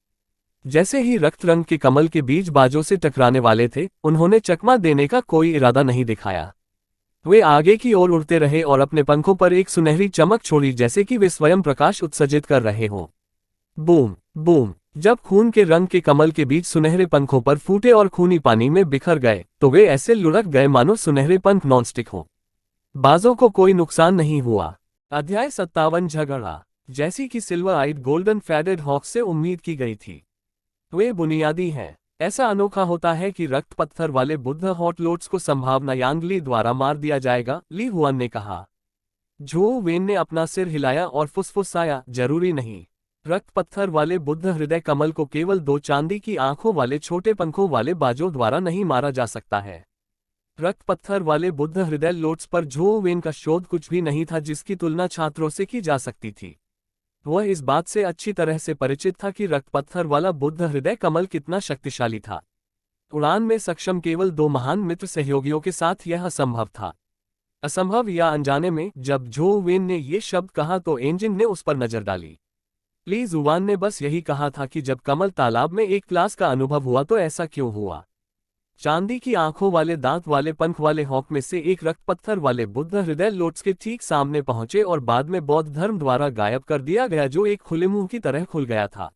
Speaker 1: जैसे ही रक्त रंग के कमल के बीज बाजों से टकराने वाले थे, उन्होंने चकमा देने का कोई इरादा नहीं दिखाया। वे आगे की ओर उड़ते रहे और अपने पंखों पर एक सुनहरी चमक छोड़ी, जैसे कि वे स्वयं प्रकाश उत्सर्जित कर रहे हों। Boom boom. जब खून के रंग के कमल के बीज सुनहरे पंखों पर फूटे और खूनी पानी में बिखर गए तो वे ऐसे लुढ़क गए मानो सुनहरे पंख नॉनस्टिक हो। बाजों को कोई नुकसान नहीं हुआ। अध्याय 57 झगड़ा। जैसी कि सिल्वर आइड गोल्डन फेदर्ड हॉक से उम्मीद की गई थी, वे बुनियादी हैं। ऐसा अनोखा होता है कि रक्त पत्थर वाले बुद्ध हॉट लोट्स को संभावना यांग ली द्वारा मार दिया जाएगा, ली हुआन ने कहा। झो वेन ने अपना सिर हिलाया और फुसफुसाया, जरूरी नहीं। रक्त पत्थर वाले बुद्ध हृदय कमल को केवल 2 चांदी की आंखों वाले छोटे पंखों वाले बाजों द्वारा नहीं मारा जा सकता है। रक्त पत्थर वाले बुद्ध हृदय लोट्स पर झो वेन का शोध कुछ भी नहीं था जिसकी तुलना छात्रों से की जा सकती थी। वह इस बात से अच्छी तरह से परिचित था कि रक्त पत्थर वाला बुद्ध हृदय कमल कितना शक्तिशाली था। उड़ान में सक्षम केवल 2 महान मित्र सहयोगियों के साथ यह असंभव था। असंभव या अनजाने में जब झो वेन ने ये शब्द कहा तो एंजिन ने उस पर नजर डाली। ली जुआन ने बस यही कहा था कि जब कमल तालाब में एक क्लास का अनुभव हुआ तो ऐसा क्यों हुआ। चांदी की आंखों वाले दांत वाले पंख वाले हॉक में से एक रक्त पत्थर वाले बुद्ध हृदय लोट्स के ठीक सामने पहुंचे और बाद में बौद्ध धर्म द्वारा गायब कर दिया गया, जो एक खुले मुंह की तरह खुल गया था।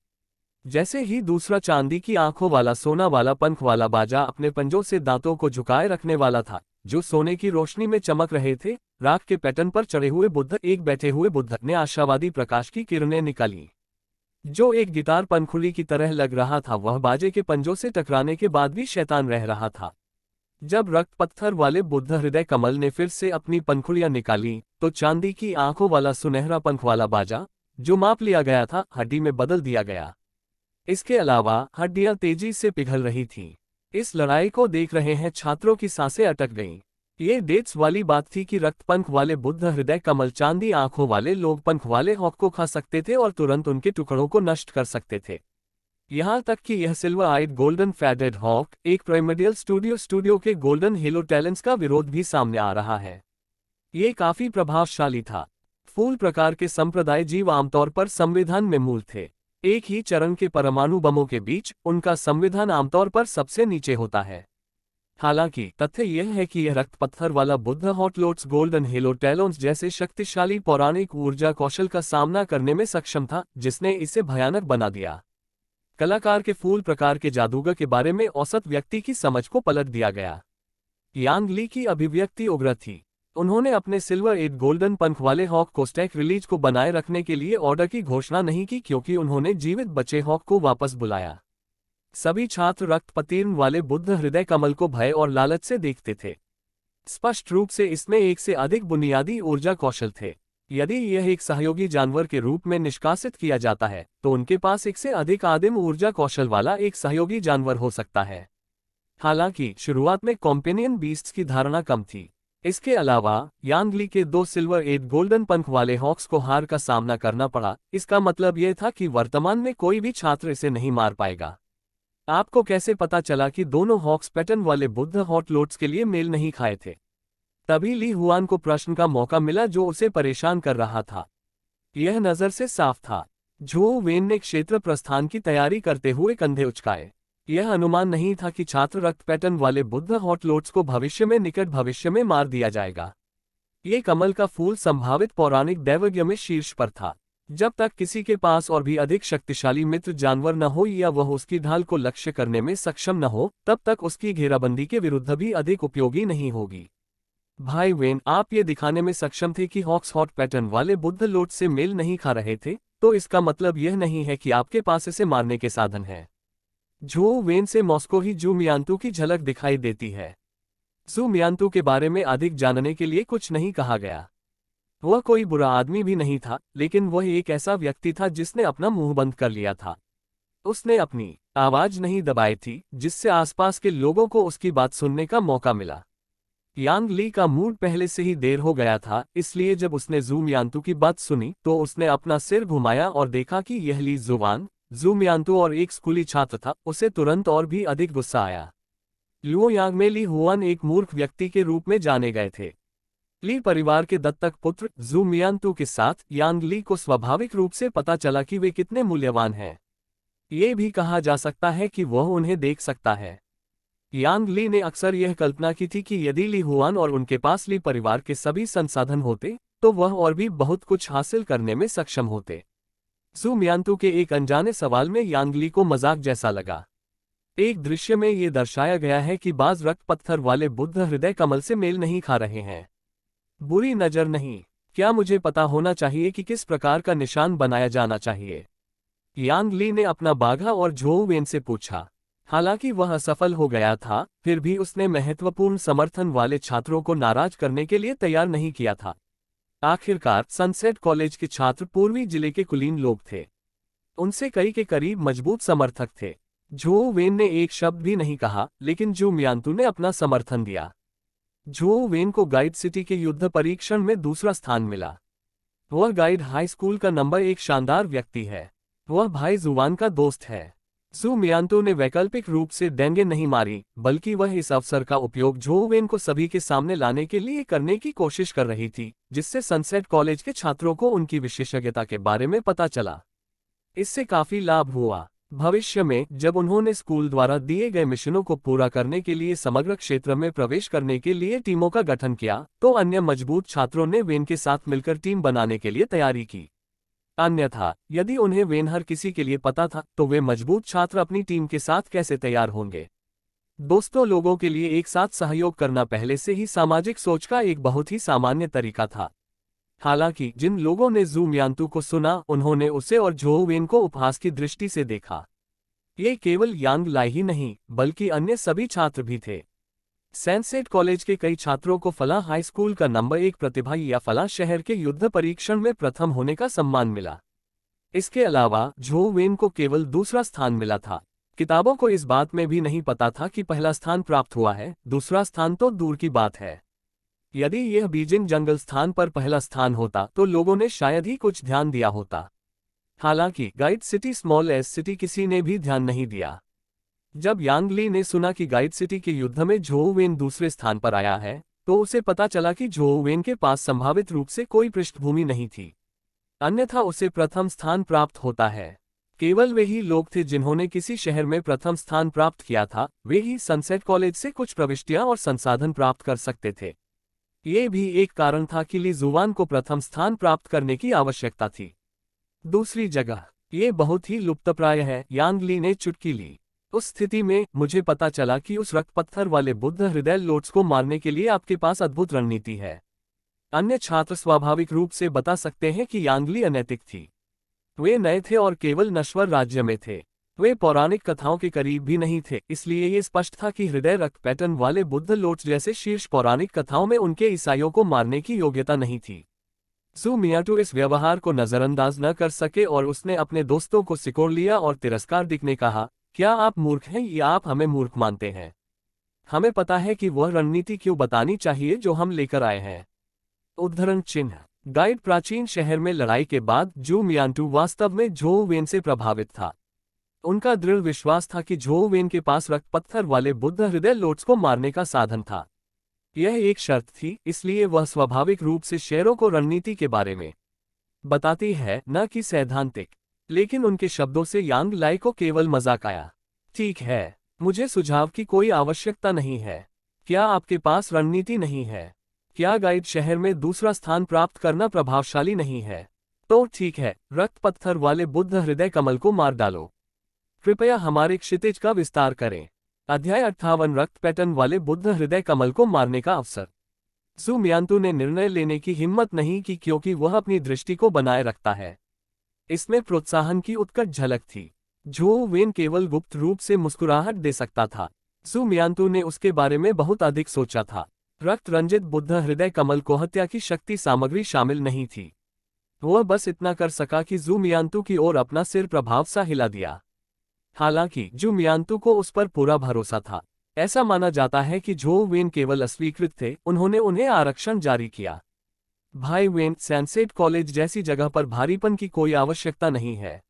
Speaker 1: जैसे ही दूसरा चांदी की आंखों वाला सोना वाला पंख वाला बाजा अपने पंजों से दांतों को झुकाए रखने वाला था, जो सोने की रोशनी में चमक रहे थे, राख के पैटर्न पर चढ़े हुए बुद्ध एक बैठे हुए बुद्ध ने आशावादी प्रकाश की किरणें निकाली। जो एक गिटार पंखुड़ी की तरह लग रहा था, वह बाजे के पंजों से टकराने के बाद भी शैतान रह रहा था। जब रक्त पत्थर वाले बुद्ध हृदय कमल ने फिर से अपनी पंखुड़ियां निकाली तो चांदी की आंखों वाला सुनहरा पंख वाला बाजा, जो माप लिया गया था, हड्डी में बदल दिया गया। इसके अलावा हड्डियां तेजी से पिघल रही थीं। इस लड़ाई को देख रहे हैं छात्रों की सांसें अटक गईं। ये डेट्स वाली बात थी कि रक्त पंख वाले बुद्ध हृदय कमल चांदी आंखों वाले लोग पंख वाले हॉक को खा सकते थे और तुरंत उनके टुकड़ों को नष्ट कर सकते थे। यहाँ तक कि यह सिल्वर आइड गोल्डन फेदर्ड हॉक एक प्राइमर्डियल स्टूडियो के गोल्डन हेलो टैलेंट्स का विरोध भी सामने आ रहा है। ये काफी प्रभावशाली था। फूल प्रकार के संप्रदाय जीव आमतौर पर संविधान में मूल थे। एक ही चरण के परमाणु बमों के बीच उनका संविधान आमतौर पर सबसे नीचे होता है। हालांकि तथ्य यह है कि यह रक्त पत्थर वाला Buddha hot lotus golden halo talons जैसे शक्तिशाली पौराणिक ऊर्जा कौशल का सामना करने में सक्षम था, जिसने इसे भयानक बना दिया। कलाकार के फूल प्रकार के जादूगर के बारे में औसत व्यक्ति की समझ को पलट दिया गया। यांग ली की अभिव्यक्ति उग्र थी। उन्होंने अपने सिल्वर एड गोल्डन पंख वाले हॉक को स्टैक रिलीज को बनाए रखने के लिए ऑर्डर की घोषणा नहीं की, क्योंकि उन्होंने जीवित बचे हॉक को वापस बुलाया। सभी छात्र रक्त पतीर्ण वाले बुद्ध हृदय कमल को भय और लालच से देखते थे। स्पष्ट रूप से इसमें एक से अधिक बुनियादी ऊर्जा कौशल थे। यदि यह एक सहयोगी जानवर के रूप में निष्कासित किया जाता है तो उनके पास एक से अधिक आदिम ऊर्जा कौशल वाला एक सहयोगी जानवर हो सकता है। हालांकि शुरुआत में कॉम्पेनियन बीस्ट्स की धारणा कम थी। इसके अलावा यांग ली के 2 सिल्वर एड गोल्डन पंख वाले हॉक्स को हार का सामना करना पड़ा। इसका मतलब यह था कि वर्तमान में कोई भी छात्र इसे नहीं मार पाएगा। आपको कैसे पता चला कि दोनों हॉक्स पैटर्न वाले बुद्ध हॉट लोट्स के लिए मेल नहीं खाए थे? तभी ली हुआन को प्रश्न का मौका मिला जो उसे परेशान कर रहा था। यह नजर से साफ था। झो वेन ने क्षेत्र प्रस्थान की तैयारी करते हुए कंधे उचकाए। यह अनुमान नहीं था कि छात्र रक्त पैटर्न वाले बुद्ध हॉट लोट्स को भविष्य में निकट भविष्य में मार दिया जाएगा। ये कमल का फूल संभावित पौराणिक दैवज्ञ में शीर्ष पर था। जब तक किसी के पास और भी अधिक शक्तिशाली मित्र जानवर न हो या वह उसकी ढाल को लक्ष्य करने में सक्षम न हो, तब तक उसकी घेराबंदी के विरुद्ध भी अधिक उपयोगी नहीं होगी। भाई वेन, आप ये दिखाने में सक्षम थे कि हॉक्स हॉट पैटर्न वाले बुद्ध लोट से मेल नहीं खा रहे थे, तो इसका मतलब यह नहीं है कि आपके पास इसे मारने के साधन हैं। झो वेन से मॉस्को ही जू मियांतू की झलक दिखाई देती है। जू मियांतू के बारे में अधिक जानने के लिए कुछ नहीं कहा गया। वह कोई बुरा आदमी भी नहीं था, लेकिन वह एक ऐसा व्यक्ति था जिसने अपना मुंह बंद कर लिया था। उसने अपनी आवाज नहीं दबाई थी, जिससे आसपास के लोगों को उसकी बात सुनने का मौका मिला। यांग ली का मूड पहले से ही देर हो गया था, इसलिए जब उसने जू मियांतू की बात सुनी तो उसने अपना सिर घुमाया और देखा कि यह ली जुवान, जू मियांतू और एक स्कूली छात्र था। उसे तुरंत और भी अधिक गुस्सा आया। लुओ यांग में ली हुआन एक मूर्ख व्यक्ति के रूप में जाने गए थे। ली परिवार के दत्तक पुत्र जू मियांतू के साथ यांग ली को स्वाभाविक रूप से पता चला कि वे कितने मूल्यवान हैं। ये भी कहा जा सकता है कि वह उन्हें देख सकता है। यांग ली ने अक्सर यह कल्पना की थी कि यदि ली हुआन और उनके पास ली परिवार के सभी संसाधन होते, तो वह और भी बहुत कुछ हासिल करने में सक्षम होते। जू मियांतू के एक अनजाने सवाल में यांग ली को मजाक जैसा लगा। एक दृश्य में ये दर्शाया गया है कि बाज रक्त पत्थर वाले बुद्ध हृदय कमल से मेल नहीं खा रहे हैं। बुरी नजर नहीं। क्या मुझे पता होना चाहिए कि किस प्रकार का निशान बनाया जाना चाहिए? यांग ली ने अपना बाघा और झो वेन से पूछा। हालांकि वह असफल हो गया था, फिर भी उसने महत्वपूर्ण समर्थन वाले छात्रों को नाराज करने के लिए तैयार नहीं किया था। आखिरकार सनसेट कॉलेज के छात्र पूर्वी जिले के कुलीन लोग थे। उनसे कई के करीब मजबूत समर्थक थे। झो वेन ने एक शब्द भी नहीं कहा, लेकिन जू मियांतू ने अपना समर्थन दिया। झो वेन को गाइड सिटी के युद्ध परीक्षण में दूसरा स्थान मिला। वह गाइड हाई स्कूल का नंबर 1 शानदार व्यक्ति है। वह भाई जुवान का दोस्त है। जू मियांतू ने वैकल्पिक रूप से डेंगे नहीं मारी, बल्कि वह इस अवसर का उपयोग झो वेन को सभी के सामने लाने के लिए करने की कोशिश कर रही थी, जिससे सनसेट कॉलेज के छात्रों को उनकी विशेषज्ञता के बारे में पता चला। इससे काफी लाभ हुआ। भविष्य में जब उन्होंने स्कूल द्वारा दिए गए मिशनों को पूरा करने के लिए समग्र क्षेत्र में प्रवेश करने के लिए टीमों का गठन किया, तो अन्य मजबूत छात्रों ने वेन के साथ मिलकर टीम बनाने के लिए तैयारी की। अन्यथा यदि उन्हें वेन हर किसी के लिए पता था, तो वे मजबूत छात्र अपनी टीम के साथ कैसे तैयार होंगे? दोस्तों, लोगों के लिए एक साथ सहयोग करना पहले से ही सामाजिक सोच का एक बहुत ही सामान्य तरीका था। हालांकि जिन लोगों ने जू मियांतू को सुना, उन्होंने उसे और झो वेन को उपहास की दृष्टि से देखा। ये केवल यांग लाई ही नहीं, बल्कि अन्य सभी छात्र भी थे। सनसेट कॉलेज के कई छात्रों को फला हाई स्कूल का नंबर 1 प्रतिभा या फला शहर के युद्ध परीक्षण में प्रथम होने का सम्मान मिला। इसके अलावा झो वेन को केवल दूसरा स्थान मिला था। किताबों को इस बात में भी नहीं पता था कि पहला स्थान प्राप्त हुआ है, दूसरा स्थान तो दूर की बात है। यदि यह बीजिंग जंगल स्थान पर पहला स्थान होता तो लोगों ने शायद ही कुछ ध्यान दिया होता। हालांकि guide city small S city किसी ने भी ध्यान नहीं दिया। जब यांग ली ने सुना कि गाइड सिटी के युद्ध में झो वेन दूसरे स्थान पर आया है, तो उसे पता चला कि झो वेन के पास संभावित रूप से कोई पृष्ठभूमि नहीं थी, अन्यथा उसे प्रथम स्थान प्राप्त होता है। केवल वे ही लोग थे जिन्होंने किसी शहर में प्रथम स्थान प्राप्त किया था, वे ही सनसेट कॉलेज से कुछ प्रविष्टियां और संसाधन प्राप्त कर सकते थे। ये भी एक कारण था कि ली जुवान को प्रथम स्थान प्राप्त करने की आवश्यकता थी। दूसरी जगह, ये बहुत ही लुप्तप्राय है, यांग ली ने चुटकी ली। उस स्थिति में मुझे पता चला कि उस रक्त पत्थर वाले बुद्ध हृदय लोट्स को मारने के लिए आपके पास अद्भुत रणनीति है। अन्य छात्र स्वाभाविक रूप से बता सकते हैं कि यांग ली अनैतिक थी। वे नए थे और केवल नश्वर राज्य में थे। वे पौराणिक कथाओं के करीब भी नहीं थे, इसलिए ये स्पष्ट था कि हृदय रक्त पैटर्न वाले बुद्ध लोट्स जैसे शीर्ष पौराणिक कथाओं में उनके ईसाइयों को मारने की योग्यता नहीं थी। जू मियांतू इस व्यवहार को नजरअंदाज न कर सके और उसने अपने दोस्तों को सिकोड़ लिया और तिरस्कार दिखने कहा, क्या आप मूर्ख हैं या आप हमें मूर्ख मानते हैं? हमें पता है कि वह रणनीति क्यों बतानी चाहिए जो हम लेकर आए हैं। उद्धरण चिन्ह। गाइड प्राचीन शहर में लड़ाई के बाद जू मियांतू वास्तव में झो वेन से प्रभावित था। उनका दृढ़ विश्वास था कि झो वेन के पास रक्त पत्थर वाले बुद्ध हृदय लोट्स को मारने का साधन था। यह एक शर्त थी, इसलिए वह स्वाभाविक रूप से शेरों को रणनीति के बारे में बताती है, न कि सैद्धांतिक। लेकिन उनके शब्दों से यांग लाई को केवल मजाक आया। ठीक है, मुझे सुझाव की कोई आवश्यकता नहीं है। क्या आपके पास रणनीति नहीं है? क्या गाइड शहर में दूसरा स्थान प्राप्त करना प्रभावशाली नहीं है? तो ठीक है, रक्त पत्थर वाले बुद्ध हृदय कमल को मार डालो। कृपया हमारे क्षितिज का विस्तार करें। अध्याय 58 रक्त पैटर्न वाले बुद्ध हृदय कमल को मारने का अवसर। ज़ू मियांतु ने निर्णय लेने की हिम्मत नहीं की क्योंकि वह अपनी दृष्टि को बनाए रखता है। इसमें प्रोत्साहन की उत्कट झलक थी। झो वेन केवल गुप्त रूप से मुस्कुराहट दे सकता था। ज़ू मियांतु ने उसके बारे में बहुत अधिक सोचा था। रक्त रंजित बुद्ध हृदय कमल को हत्या की शक्ति सामग्री शामिल नहीं थी। वह बस इतना कर सका कि ज़ू मियांतु की ओर अपना सिर प्रभाव सा हिला दिया। हालांकि ज़ू मियांतु को उस पर पूरा भरोसा था। ऐसा माना जाता है कि झो वेन केवल अस्वीकृत थे, उन्होंने उन्हें आरक्षण जारी किया। भाई वेन, सैनसेट कॉलेज जैसी जगह पर भारीपन की कोई आवश्यकता नहीं है।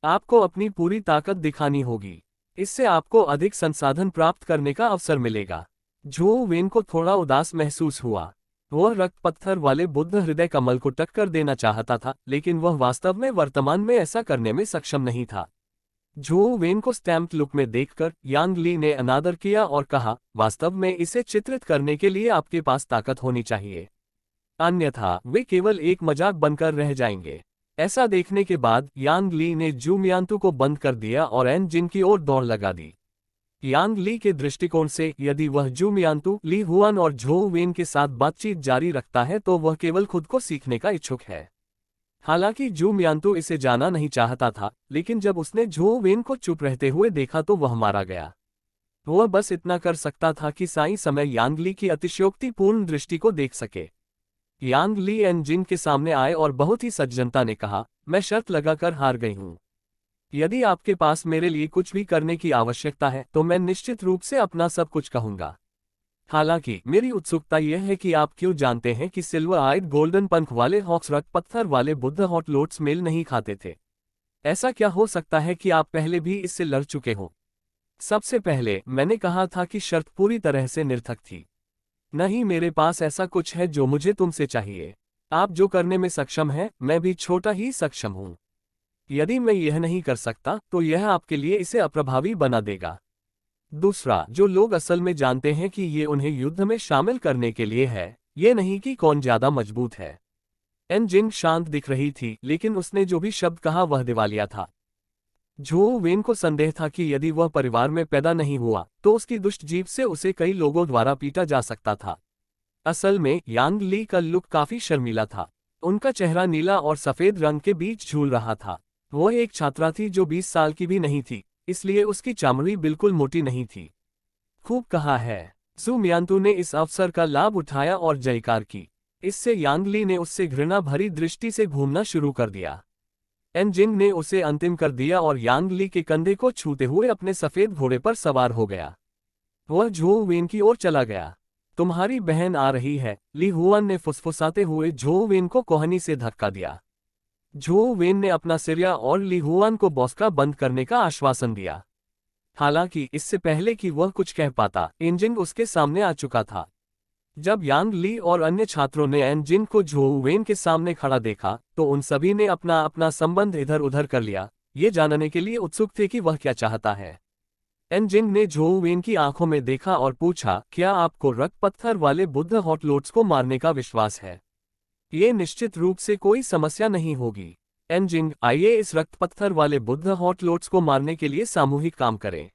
Speaker 1: आपको अपनी पूरी ताकत दिखानी होगी। इससे आपको अधिक संसाधन प्राप्त करने का अवसर मिलेगा। झो वेन को थोड़ा उदास महसूस हुआ। वह रक्त पत्थर वाले बुद्ध हृदय कमल को टक्कर देना चाहता था, लेकिन वह वास्तव में वर्तमान में ऐसा करने में सक्षम नहीं था। झो वेन को स्टैम्प्ड लुक में देखकर यांग ली ने अनादर किया और कहा, वास्तव में इसे चित्रित करने के लिए आपके पास ताकत होनी चाहिए, अन्यथा वे केवल एक मजाक बनकर रह जाएंगे। ऐसा देखने के बाद यांग ली ने ज़ू मियांतु को बंद कर दिया और एन जिन की ओर दौड़ लगा दी। यांग ली के दृष्टिकोण से यदि वह ज़ू मियांतु, ली हुआन और झो वेन के साथ बातचीत जारी रखता है तो वह केवल खुद को सीखने का इच्छुक है। हालांकि ज़ू मियांतु इसे जाना नहीं चाहता था, लेकिन जब उसने झो वेन को चुप रहते हुए देखा तो वह मारा गया। वह बस इतना कर सकता था कि साई समय यांग ली की अतिशयोक्तिपूर्ण दृष्टि को देख सके। यांग ली एन जिन के सामने आए और बहुत ही सज्जनता ने कहा, मैं शर्त लगाकर हार गई हूं। यदि आपके पास मेरे लिए कुछ भी करने की आवश्यकता है तो मैं निश्चित रूप से अपना सब कुछ कहूंगा। हालांकि मेरी उत्सुकता यह है कि आप क्यों जानते हैं कि सिल्वर आइड गोल्डन पंख वाले हॉक्स रक्त पत्थर वाले बुद्ध हॉट लोट्स मेल नहीं खाते थे। ऐसा क्या हो सकता है कि आप पहले भी इससे लड़ चुके हो? सबसे पहले मैंने कहा था कि शर्त पूरी तरह से निरर्थक थी। नहीं, मेरे पास ऐसा कुछ है जो मुझे तुमसे चाहिए। आप जो करने में सक्षम हैं, मैं भी छोटा ही सक्षम हूं। यदि मैं यह नहीं कर सकता तो यह आपके लिए इसे अप्रभावी बना देगा। दूसरा, जो लोग असल में जानते हैं कि ये उन्हें युद्ध में शामिल करने के लिए है, ये नहीं कि कौन ज्यादा मजबूत है। एन जिन शांत दिख रही थी, लेकिन उसने जो भी शब्द कहा वह दिवालिया था। झो वेन को संदेह था कि यदि वह परिवार में पैदा नहीं हुआ तो उसकी दुष्ट जीभ से उसे कई लोगों द्वारा पीटा जा सकता था। असल में यांग ली का लुक काफी शर्मीला था। उनका चेहरा नीला और सफेद रंग के बीच झूल रहा था। वह एक छात्रा थी जो 20 साल की भी नहीं थी, इसलिए उसकी चमड़ी बिल्कुल मोटी नहीं थी। खूब कहा है। ज़ू मियांतु ने इस अवसर का लाभ उठाया और जयकार की। इससे यांग ली ने उससे घृणा भरी दृष्टि से घूमना शुरू कर दिया। एन जिन ने उसे अंतिम कर दिया और यांग ली के कंधे को छूते हुए अपने सफेद घोड़े पर सवार हो गया। वह झो वेन की ओर चला गया। तुम्हारी बहन आ रही है, ली हुआन ने फुसफुसाते हुए झो वेन को कोहनी से धक्का दिया। झो वेन ने अपना सिरिया और ली हुआन को बॉस्का बंद करने का आश्वासन दिया। हालांकि इससे पहले कि वह कुछ कह पाता, एनजिन उसके सामने आ चुका था। जब यांग ली और अन्य छात्रों ने एन जिन को झो वेन के सामने खड़ा देखा तो उन सभी ने अपना अपना संबंध इधर उधर कर लिया, ये जानने के लिए उत्सुक थे कि वह क्या चाहता है। एन जिन ने झो वेन की आंखों में देखा और पूछा, क्या आपको रक्त पत्थर वाले बुद्ध हॉट लोट्स को मारने का विश्वास है? ये निश्चित रूप से कोई समस्या नहीं होगी। एन जिन, आइए इस रक्त पत्थर वाले बुद्ध हॉट लोट्स को मारने के लिए सामूहिक काम करें।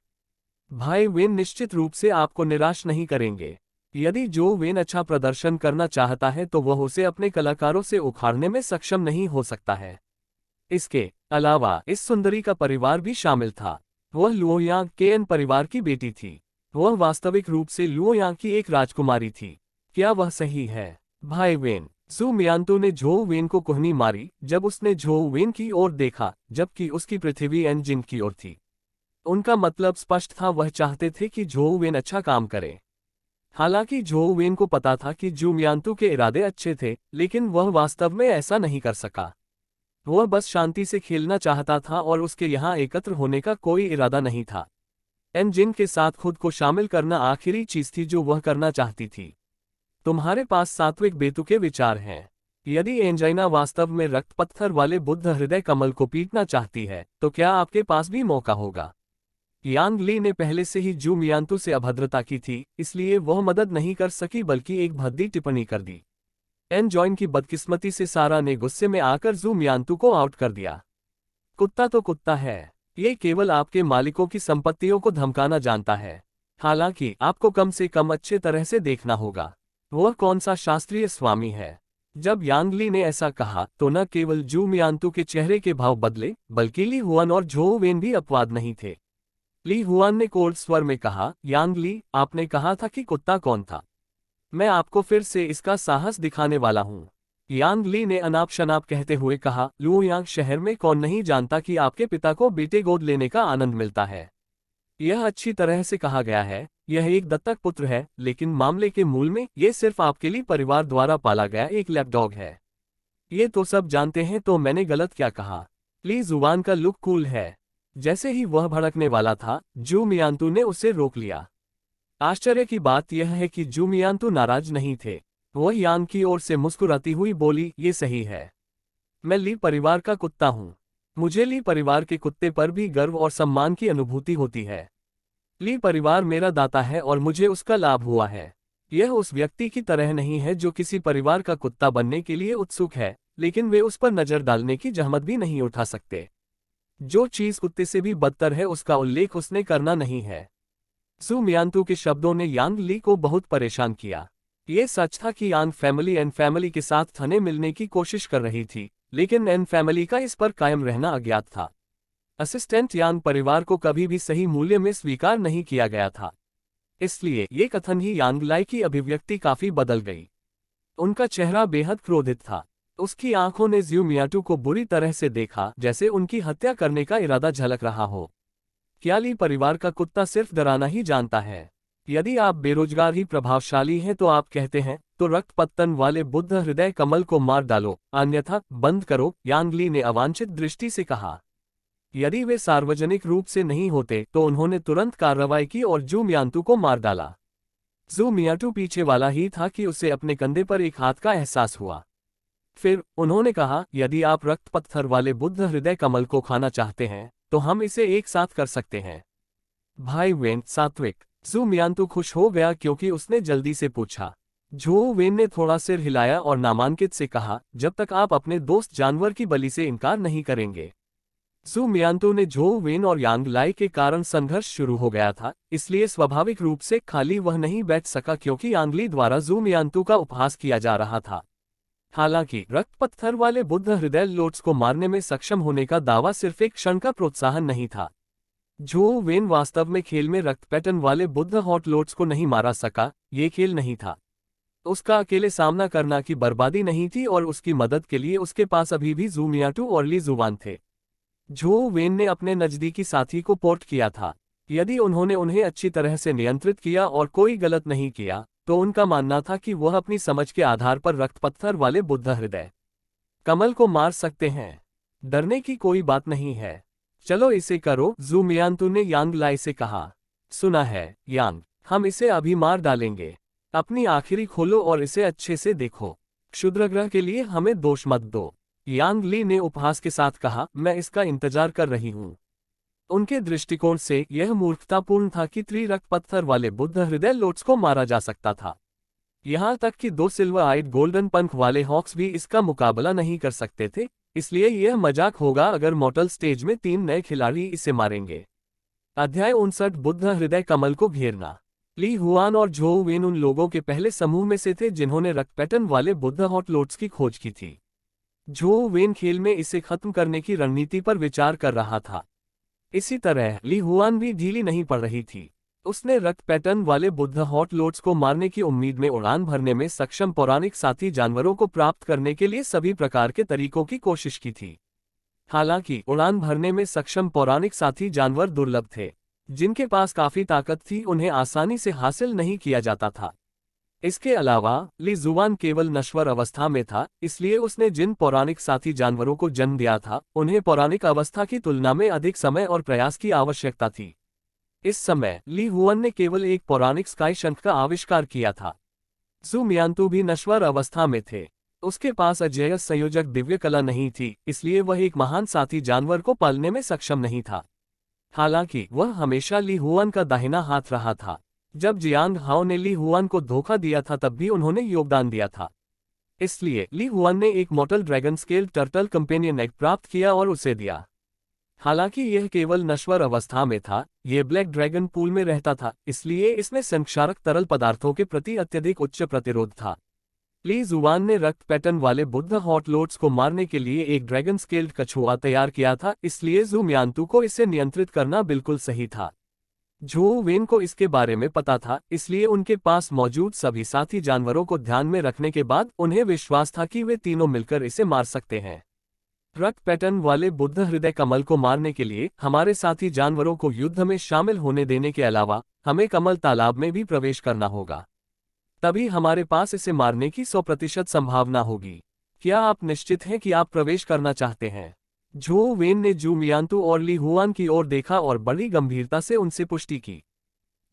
Speaker 1: भाई वेन निश्चित रूप से आपको निराश नहीं करेंगे। यदि जो वेन अच्छा प्रदर्शन करना चाहता है तो वह उसे अपने कलाकारों से उखाड़ने में सक्षम नहीं हो सकता है। इसके अलावा इस सुंदरी का परिवार भी शामिल था। वह लुओयांग के एन परिवार की बेटी थी। वह वास्तविक रूप से लुओयांग की एक राजकुमारी थी। क्या वह सही है? भाई वेन, ज़ू मियांतु ने झो वेन को कोहनी मारी जब उसने झो वेन की ओर देखा, जबकि उसकी पृथ्वी एन जिन की ओर थी। उनका मतलब स्पष्ट था, वह चाहते थे कि झो वेन अच्छा काम करे। हालांकि झो वेन को पता था कि ज़ू मियांतु के इरादे अच्छे थे, लेकिन वह वास्तव में ऐसा नहीं कर सका। वह बस शांति से खेलना चाहता था और उसके यहाँ एकत्र होने का कोई इरादा नहीं था। एन जिन के साथ खुद को शामिल करना आखिरी चीज थी जो वह करना चाहती थी। तुम्हारे पास सात्विक बेतुके विचार हैं। यदि एंजाइना वास्तव में रक्त पत्थर वाले बुद्ध हृदय कमल को पीटना चाहती है तो क्या आपके पास भी मौका होगा? यांग ली ने पहले से ही ज़ू मियांतु से अभद्रता की थी, इसलिए वह मदद नहीं कर सकी बल्कि एक भद्दी टिप्पणी कर दी। एन जॉइन की बदकिस्मती से सारा ने गुस्से में आकर जू मियांतू को आउट कर दिया। कुत्ता तो कुत्ता है, ये केवल आपके मालिकों की संपत्तियों को धमकाना जानता है। हालांकि आपको कम से कम अच्छे तरह से देखना होगा वह कौन सा शास्त्रीय स्वामी है। जब यांग ली ने ऐसा कहा तो न केवल जू मियांतू के चेहरे के भाव बदले बल्कि ली हुआन और झोउ वेन भी अपवाद नहीं थे। ली हुआन ने कोल्ड स्वर में कहा, यांग ली, आपने कहा था कि कुत्ता कौन था। मैं आपको फिर से इसका साहस दिखाने वाला हूँ। यांग ली ने अनाप शनाप कहते हुए कहा, लुओयांग शहर में कौन नहीं जानता कि आपके पिता को बेटे गोद लेने का आनंद मिलता है। यह अच्छी तरह से कहा गया है, यह एक दत्तक पुत्र है, लेकिन मामले के मूल में यह सिर्फ आपके लिए परिवार द्वारा पाला गया एक लैपडॉग है। ये तो सब जानते हैं, तो मैंने गलत क्या कहा। ली जुबान का लुक कूल है। जैसे ही वह भड़कने वाला था, जू मियांतू ने उसे रोक लिया। आश्चर्य की बात यह है कि जू मियांतू नाराज नहीं थे। वह यांग की ओर से मुस्कुराती हुई बोली, ये सही है। मैं ली परिवार का कुत्ता हूँ। मुझे ली परिवार के कुत्ते पर भी गर्व और सम्मान की अनुभूति होती है। ली परिवार मेरा दाता है और मुझे उसका लाभ हुआ है। यह उस व्यक्ति की तरह नहीं है जो किसी परिवार का कुत्ता बनने के लिए उत्सुक है, लेकिन वे उस पर नजर डालने की जहमत भी नहीं उठा सकते। जो चीज कुत्ते से भी बदतर है उसका उल्लेख उसने करना नहीं है। जू मियांतू के शब्दों ने यांग ली को बहुत परेशान किया। ये सच था कि यांग फैमिली एन फैमिली के साथ थने मिलने की कोशिश कर रही थी, लेकिन एन फैमिली का इस पर कायम रहना अज्ञात था। असिस्टेंट यांग परिवार को कभी भी सही मूल्य में स्वीकार नहीं किया गया था। इसलिए ये कथन ही यांग लाई की अभिव्यक्ति काफी बदल गई। उनका चेहरा बेहद क्रोधित था। उसकी आंखों ने ज्यू मियांतू को बुरी तरह से देखा, जैसे उनकी हत्या करने का इरादा झलक रहा हो। क्या ली परिवार का कुत्ता सिर्फ डराना ही जानता है? यदि आप बेरोजगार ही प्रभावशाली हैं तो आप कहते हैं, तो रक्त पत्तन वाले बुद्ध हृदय कमल को मार डालो, अन्यथा बंद करो, यांग ली ने अवांछित दृष्टि से कहा। यदि वे सार्वजनिक रूप से नहीं होते तो उन्होंने तुरंत कार्रवाई की और जू मियांतू को मार डाला। जू मियांतू पीछे वाला ही था कि उसे अपने कंधे पर एक हाथ का एहसास हुआ। फिर उन्होंने कहा, यदि आप रक्त पत्थर वाले बुद्ध हृदय कमल को खाना चाहते हैं तो हम इसे एक साथ कर सकते हैं। भाई वेन, सात्विक। जू मियांतू खुश हो गया क्योंकि उसने जल्दी से पूछा। झोउ वेन ने थोड़ा सिर हिलाया और नामांकित से कहा, जब तक आप अपने दोस्त जानवर की बलि से इनकार नहीं करेंगे। जू मियांतू ने झोउ वेन और यांग लाई के कारण संघर्ष शुरू हो गया था, इसलिए स्वाभाविक रूप से खाली वह नहीं बैठ सका क्योंकि यांग ली द्वारा जू मियांतू का उपहास किया जा रहा था। हालांकि रक्त पत्थर वाले बुद्ध हृदय लोट्स को मारने में सक्षम होने का दावा सिर्फ एक क्षण का प्रोत्साहन नहीं था। झोउ वेन वास्तव में खेल में रक्त पैटर्न वाले बुद्ध हॉट लोट्स को नहीं मारा सका। ये खेल नहीं था। उसका अकेले सामना करना की बर्बादी नहीं थी और उसकी मदद के लिए उसके पास अभी भी जू मियांतू और ली जुबान थे। झोउ वेन ने अपने नजदीकी साथी को पोर्ट किया था। यदि उन्होंने उन्हें अच्छी तरह से नियंत्रित किया और कोई गलत नहीं किया, तो उनका मानना था कि वह अपनी समझ के आधार पर रक्त पत्थर वाले बुद्ध हृदय कमल को मार सकते हैं। डरने की कोई बात नहीं है। चलो इसे करो, जू मियांतू ने यांग लाई से कहा। सुना है यांग, हम इसे अभी मार डालेंगे। अपनी आखिरी खोलो और इसे अच्छे से देखो। क्षुद्रग्रह के लिए हमें दोष मत दो। यांग ली ने उपहास के साथ कहा, मैं इसका इंतजार कर रही हूँ। उनके दृष्टिकोण से यह मूर्खतापूर्ण था कि त्रिरक्त पत्थर वाले बुद्ध हृदय लोट्स को मारा जा सकता था। यहाँ तक कि 2 सिल्वर आइड गोल्डन पंख वाले हॉक्स भी इसका मुकाबला नहीं कर सकते थे, इसलिए यह मजाक होगा अगर मॉर्टल स्टेज में 3 नए खिलाड़ी इसे मारेंगे। अध्याय 59 बुद्ध हृदय कमल को घेरना। ली हुआन और झोउ वेन उन लोगों के पहले समूह में से थे जिन्होंने रक्त पैटर्न वाले बुद्ध हॉट लोट्स की खोज की थी। झोउ वेन खेल में इसे खत्म करने की रणनीति पर विचार कर रहा था। इसी तरह ली हुआन भी ढीली नहीं पड़ रही थी। उसने रक्त पैटर्न वाले बुद्ध हॉट लोट्स को मारने की उम्मीद में उड़ान भरने में सक्षम पौराणिक साथी जानवरों को प्राप्त करने के लिए सभी प्रकार के तरीकों की कोशिश की थी। हालांकि उड़ान भरने में सक्षम पौराणिक साथी जानवर दुर्लभ थे। जिनके पास काफी ताकत थी उन्हें आसानी से हासिल नहीं किया जाता था। इसके अलावा ली जुबान केवल नश्वर अवस्था में था, इसलिए उसने जिन पौराणिक साथी जानवरों को जन्म दिया था उन्हें पौराणिक अवस्था की तुलना में अधिक समय और प्रयास की आवश्यकता थी। इस समय ली हुआन ने केवल एक पौराणिक स्काई शंख का आविष्कार किया था। जू मियांतू भी नश्वर अवस्था में थे। उसके पास अजेय संयोजक दिव्य कला नहीं थी, इसलिए वह एक महान साथी जानवर को पालने में सक्षम नहीं था। हालांकि वह हमेशा ली हुआन का दाहिना हाथ रहा था। जब जियांग हाओ ने ली हुआन को धोखा दिया था तब भी उन्होंने योगदान दिया था। इसलिए ली हुआन ने एक मॉर्टल dragon scale turtle companion egg प्राप्त किया और उसे दिया। हालांकि यह केवल नश्वर अवस्था में था, यह ब्लैक ड्रैगन पूल में रहता था, इसलिए इसमें संक्षारक तरल पदार्थों के प्रति अत्यधिक उच्च प्रतिरोध था। ली जुआन ने रक्त पैटर्न वाले बुद्ध हॉट लोड्स को मारने के लिए एक ड्रैगन स्केल्ड कछुआ तैयार किया था, इसलिए जू मियांतु को इसे नियंत्रित करना बिल्कुल सही था। झो वेन को इसके बारे में पता था, इसलिए उनके पास मौजूद सभी साथी जानवरों को ध्यान में रखने के बाद उन्हें विश्वास था कि वे तीनों मिलकर इसे मार सकते हैं। रक्त पैटर्न वाले बुद्ध हृदय कमल को मारने के लिए हमारे साथी जानवरों को युद्ध में शामिल होने देने के अलावा हमें कमल तालाब में भी प्रवेश करना होगा। तभी हमारे पास इसे मारने की 100% संभावना होगी। क्या आप निश्चित हैं कि आप प्रवेश करना चाहते हैं? झो वेन ने जू मियांतु और ली हुआन की ओर देखा और बड़ी गंभीरता से उनसे पुष्टि की।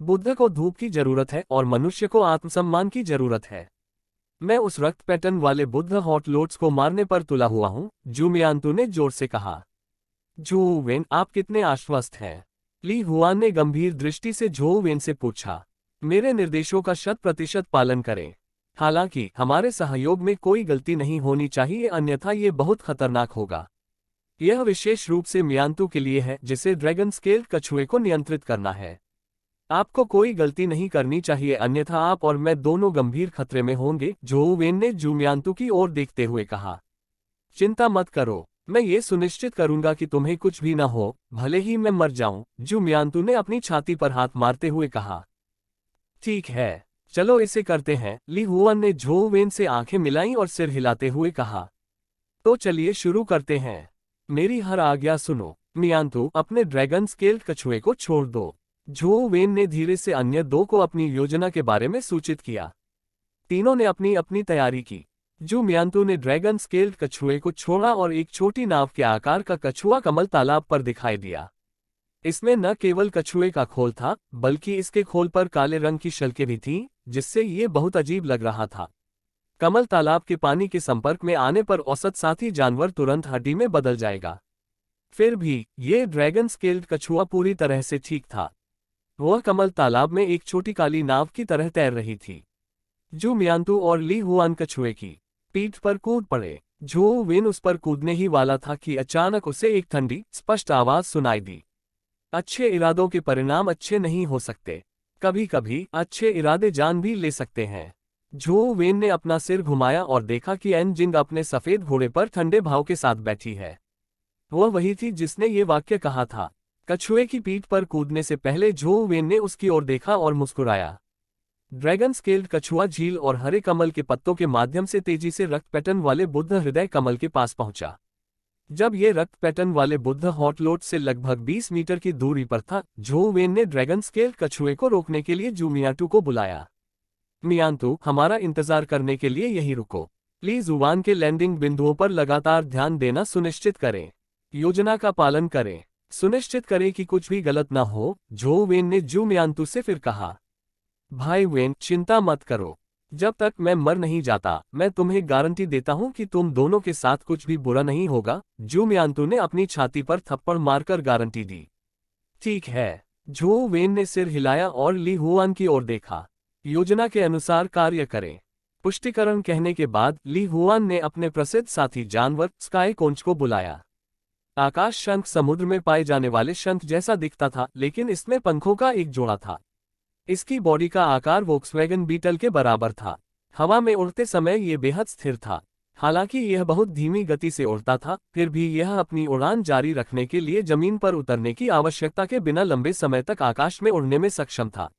Speaker 1: बुद्ध को धूप की जरूरत है और मनुष्य को आत्मसम्मान की जरूरत है। मैं उस रक्त पैटर्न वाले बुद्ध हॉट लोड्स को मारने पर तुला हुआ हूं, जू मियांतु ने जोर से कहा। झो वेन, आप कितने आश्वस्त हैं? ली हुआन ने गंभीर दृष्टि से झो वेन से पूछा। मेरे निर्देशों का 100% पालन करें। हालांकि हमारे सहयोग में कोई गलती नहीं होनी चाहिए, अन्यथा ये बहुत खतरनाक होगा। यह विशेष रूप से मियांतु के लिए है, जिसे ड्रैगन स्केल कछुए को नियंत्रित करना है। आपको कोई गलती नहीं करनी चाहिए, अन्यथा आप और मैं दोनों गंभीर खतरे में होंगे, झो वेन ने जू मियांतु की ओर देखते हुए कहा। चिंता मत करो, मैं ये सुनिश्चित करूंगा कि तुम्हें कुछ भी न हो, भले ही मैं मर जाऊं, जू मियांतु ने अपनी छाती पर हाथ मारते हुए कहा। ठीक है, चलो इसे करते हैं, ली हुआन ने झो वेन से आंखें मिलाईं और सिर हिलाते हुए कहा। तो चलिए शुरू करते हैं। मेरी हर आज्ञा सुनो। मियांतु, अपने ड्रैगन स्केल कछुए को छोड़ दो। झो वेन ने धीरे से अन्य दो को अपनी योजना के बारे में सूचित किया। तीनों ने अपनी अपनी तैयारी की। जू मियांतु ने ड्रैगन स्केल कछुए को छोड़ा और एक छोटी नाव के आकार का कछुआ कमल तालाब पर दिखाई दिया। इसमें न केवल कछुए का खोल था, बल्कि इसके खोल पर काले रंग की शल्कें भी थीं, जिससे ये बहुत अजीब लग रहा था। कमल तालाब के पानी के संपर्क में आने पर औसत साथी जानवर तुरंत हड्डी में बदल जाएगा। फिर भी ये ड्रैगन स्केल्ड कछुआ पूरी तरह से ठीक था। वह कमल तालाब में एक छोटी काली नाव की तरह तैर रही थी। जू मियांतु और ली हुआन कछुए की पीठ पर कूद पड़े। झो वेन उस पर कूदने ही वाला था कि अचानक उसे एक ठंडी, स्पष्ट आवाज सुनाई दी। अच्छे इरादों के परिणाम अच्छे नहीं हो सकते। कभी कभी अच्छे इरादे जान भी ले सकते हैं। झो वेन ने अपना सिर घुमाया और देखा कि एन जिंग अपने सफेद घोड़े पर ठंडे भाव के साथ बैठी है। वह वही थी जिसने ये वाक्य कहा था। कछुए की पीठ पर कूदने से पहले झो वेन ने उसकी ओर देखा और मुस्कुराया। ड्रैगन स्केल्ड कछुआ झील और हरे कमल के पत्तों के माध्यम से तेजी से रक्त पैटर्न वाले बुद्ध हृदय कमल के पास पहुंचा। जब ये रक्त पैटर्न वाले बुद्ध हॉट लोड से लगभग 20 मीटर की दूरी पर था, झो वेन ने ड्रैगन स्केल कछुए को रोकने के लिए जू मियांतु को बुलाया। मियांतु, हमारा इंतजार करने के लिए यहीं रुको। ली जुआन के लैंडिंग बिंदुओं पर लगातार ध्यान देना सुनिश्चित करें। योजना का पालन करें। सुनिश्चित करें कि कुछ भी गलत न हो, झो वेन ने जू मियांतु से फिर कहा। भाई वेन, चिंता मत करो। जब तक मैं मर नहीं जाता, मैं तुम्हें गारंटी देता हूं कि तुम दोनों के साथ कुछ भी बुरा नहीं होगा, जू मियांतु ने अपनी छाती पर थप्पड़ मारकर गारंटी दी। ठीक है। झो वेन ने सिर हिलाया और ली हुआन की ओर देखा। योजना के अनुसार कार्य करें। पुष्टिकरण कहने के बाद ली हुआन ने अपने प्रसिद्ध साथी जानवर स्काई कोंच को बुलाया। आकाश शंख समुद्र में पाए जाने वाले शंख जैसा दिखता था, लेकिन इसमें पंखों का एक जोड़ा था। इसकी बॉडी का आकार वोक्सवैगन बीटल के बराबर था। हवा में उड़ते समय यह बेहद स्थिर था। हालांकि यह बहुत धीमी गति से उड़ता था, फिर भी यह अपनी उड़ान जारी रखने के लिए जमीन पर उतरने की आवश्यकता के बिना लंबे समय तक आकाश में उड़ने में सक्षम था।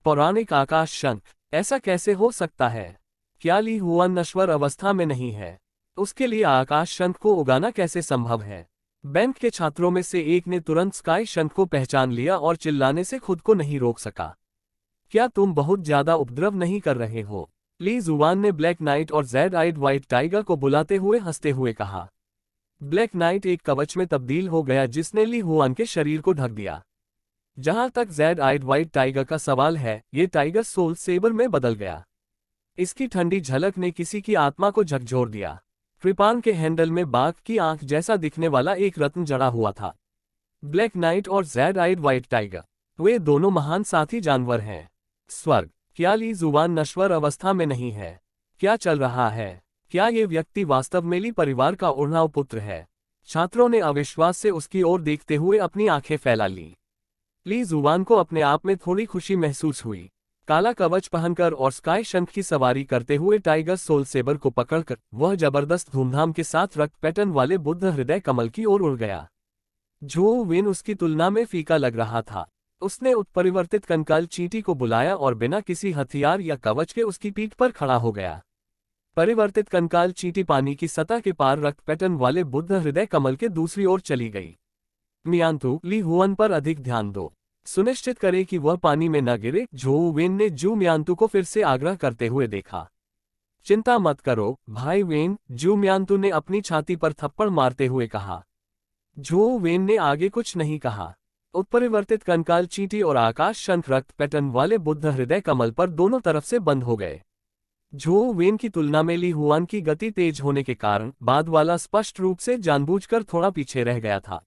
Speaker 1: पौराणिक आकाश शंख, ऐसा कैसे हो सकता है? क्या ली हुआन नश्वर अवस्था में नहीं है? उसके लिए आकाश शंख को उगाना कैसे संभव है? बैंक के छात्रों में से एक ने तुरंत स्काई शंख को पहचान लिया और चिल्लाने से खुद को नहीं रोक सका। क्या तुम बहुत ज्यादा उपद्रव नहीं कर रहे हो? ली जुआन ने ब्लैक नाइट और ज़ेड आइड व्हाइट टाइगर को बुलाते हुए हंसते हुए कहा। ब्लैक नाइट एक कवच में तब्दील हो गया जिसने ली हुआन के शरीर को ढक दिया। जहां तक ज़ेड आइड व्हाइट टाइगर का सवाल है, ये टाइगर सोल सेबर में बदल गया। इसकी ठंडी झलक ने किसी की आत्मा को झकझोर दिया। कृपान के हैंडल में बाघ की आंख जैसा दिखने वाला एक रत्न जड़ा हुआ था। ब्लैक नाइट और ज़ेड आइड व्हाइट टाइगर, वे दोनों महान साथी जानवर हैं। स्वर्ग, क्या ली जुबान नश्वर अवस्था में नहीं है? क्या चल रहा है? क्या ये व्यक्ति वास्तव में ली परिवार का उड़नाव पुत्र है? छात्रों ने अविश्वास से उसकी ओर देखते हुए अपनी आंखें फैला ली। ली जुवान को अपने आप में थोड़ी खुशी महसूस हुई। काला कवच पहनकर और स्काई शंख की सवारी करते हुए टाइगर सोल सेबर को पकड़कर वह जबरदस्त धूमधाम के साथ रक्त पैटर्न वाले बुद्ध हृदय कमल की ओर उड़ गया। झो विन उसकी तुलना में फीका लग रहा था। उसने उत्परिवर्तित कंकाल चींटी को बुलाया और बिना किसी हथियार या कवच के उसकी पीठ पर खड़ा हो गया। परिवर्तित कंकाल चींटी पानी की सतह के पार रक्त पैटर्न वाले बुद्ध हृदय कमल के दूसरी ओर चली गई। मियांतु, ली हुआन पर अधिक ध्यान दो। सुनिश्चित करें कि वह पानी में न गिरे। झो वेन ने जू मियांतु को फिर से आग्रह करते हुए देखा। चिंता मत करो भाई वेन, जू मियांतु ने अपनी छाती पर थप्पड़ मारते हुए कहा। झो वेन ने आगे कुछ नहीं कहा। उत्परिवर्तित कंकाल चींटी और आकाश शंख रक्त पैटर्न वाले बुद्ध हृदय कमल पर दोनों तरफ से बंद हो गए। झो वेन की तुलना में ली हुआन की गति तेज होने के कारण बाद वाला स्पष्ट रूप से जानबूझकर थोड़ा पीछे रह गया था।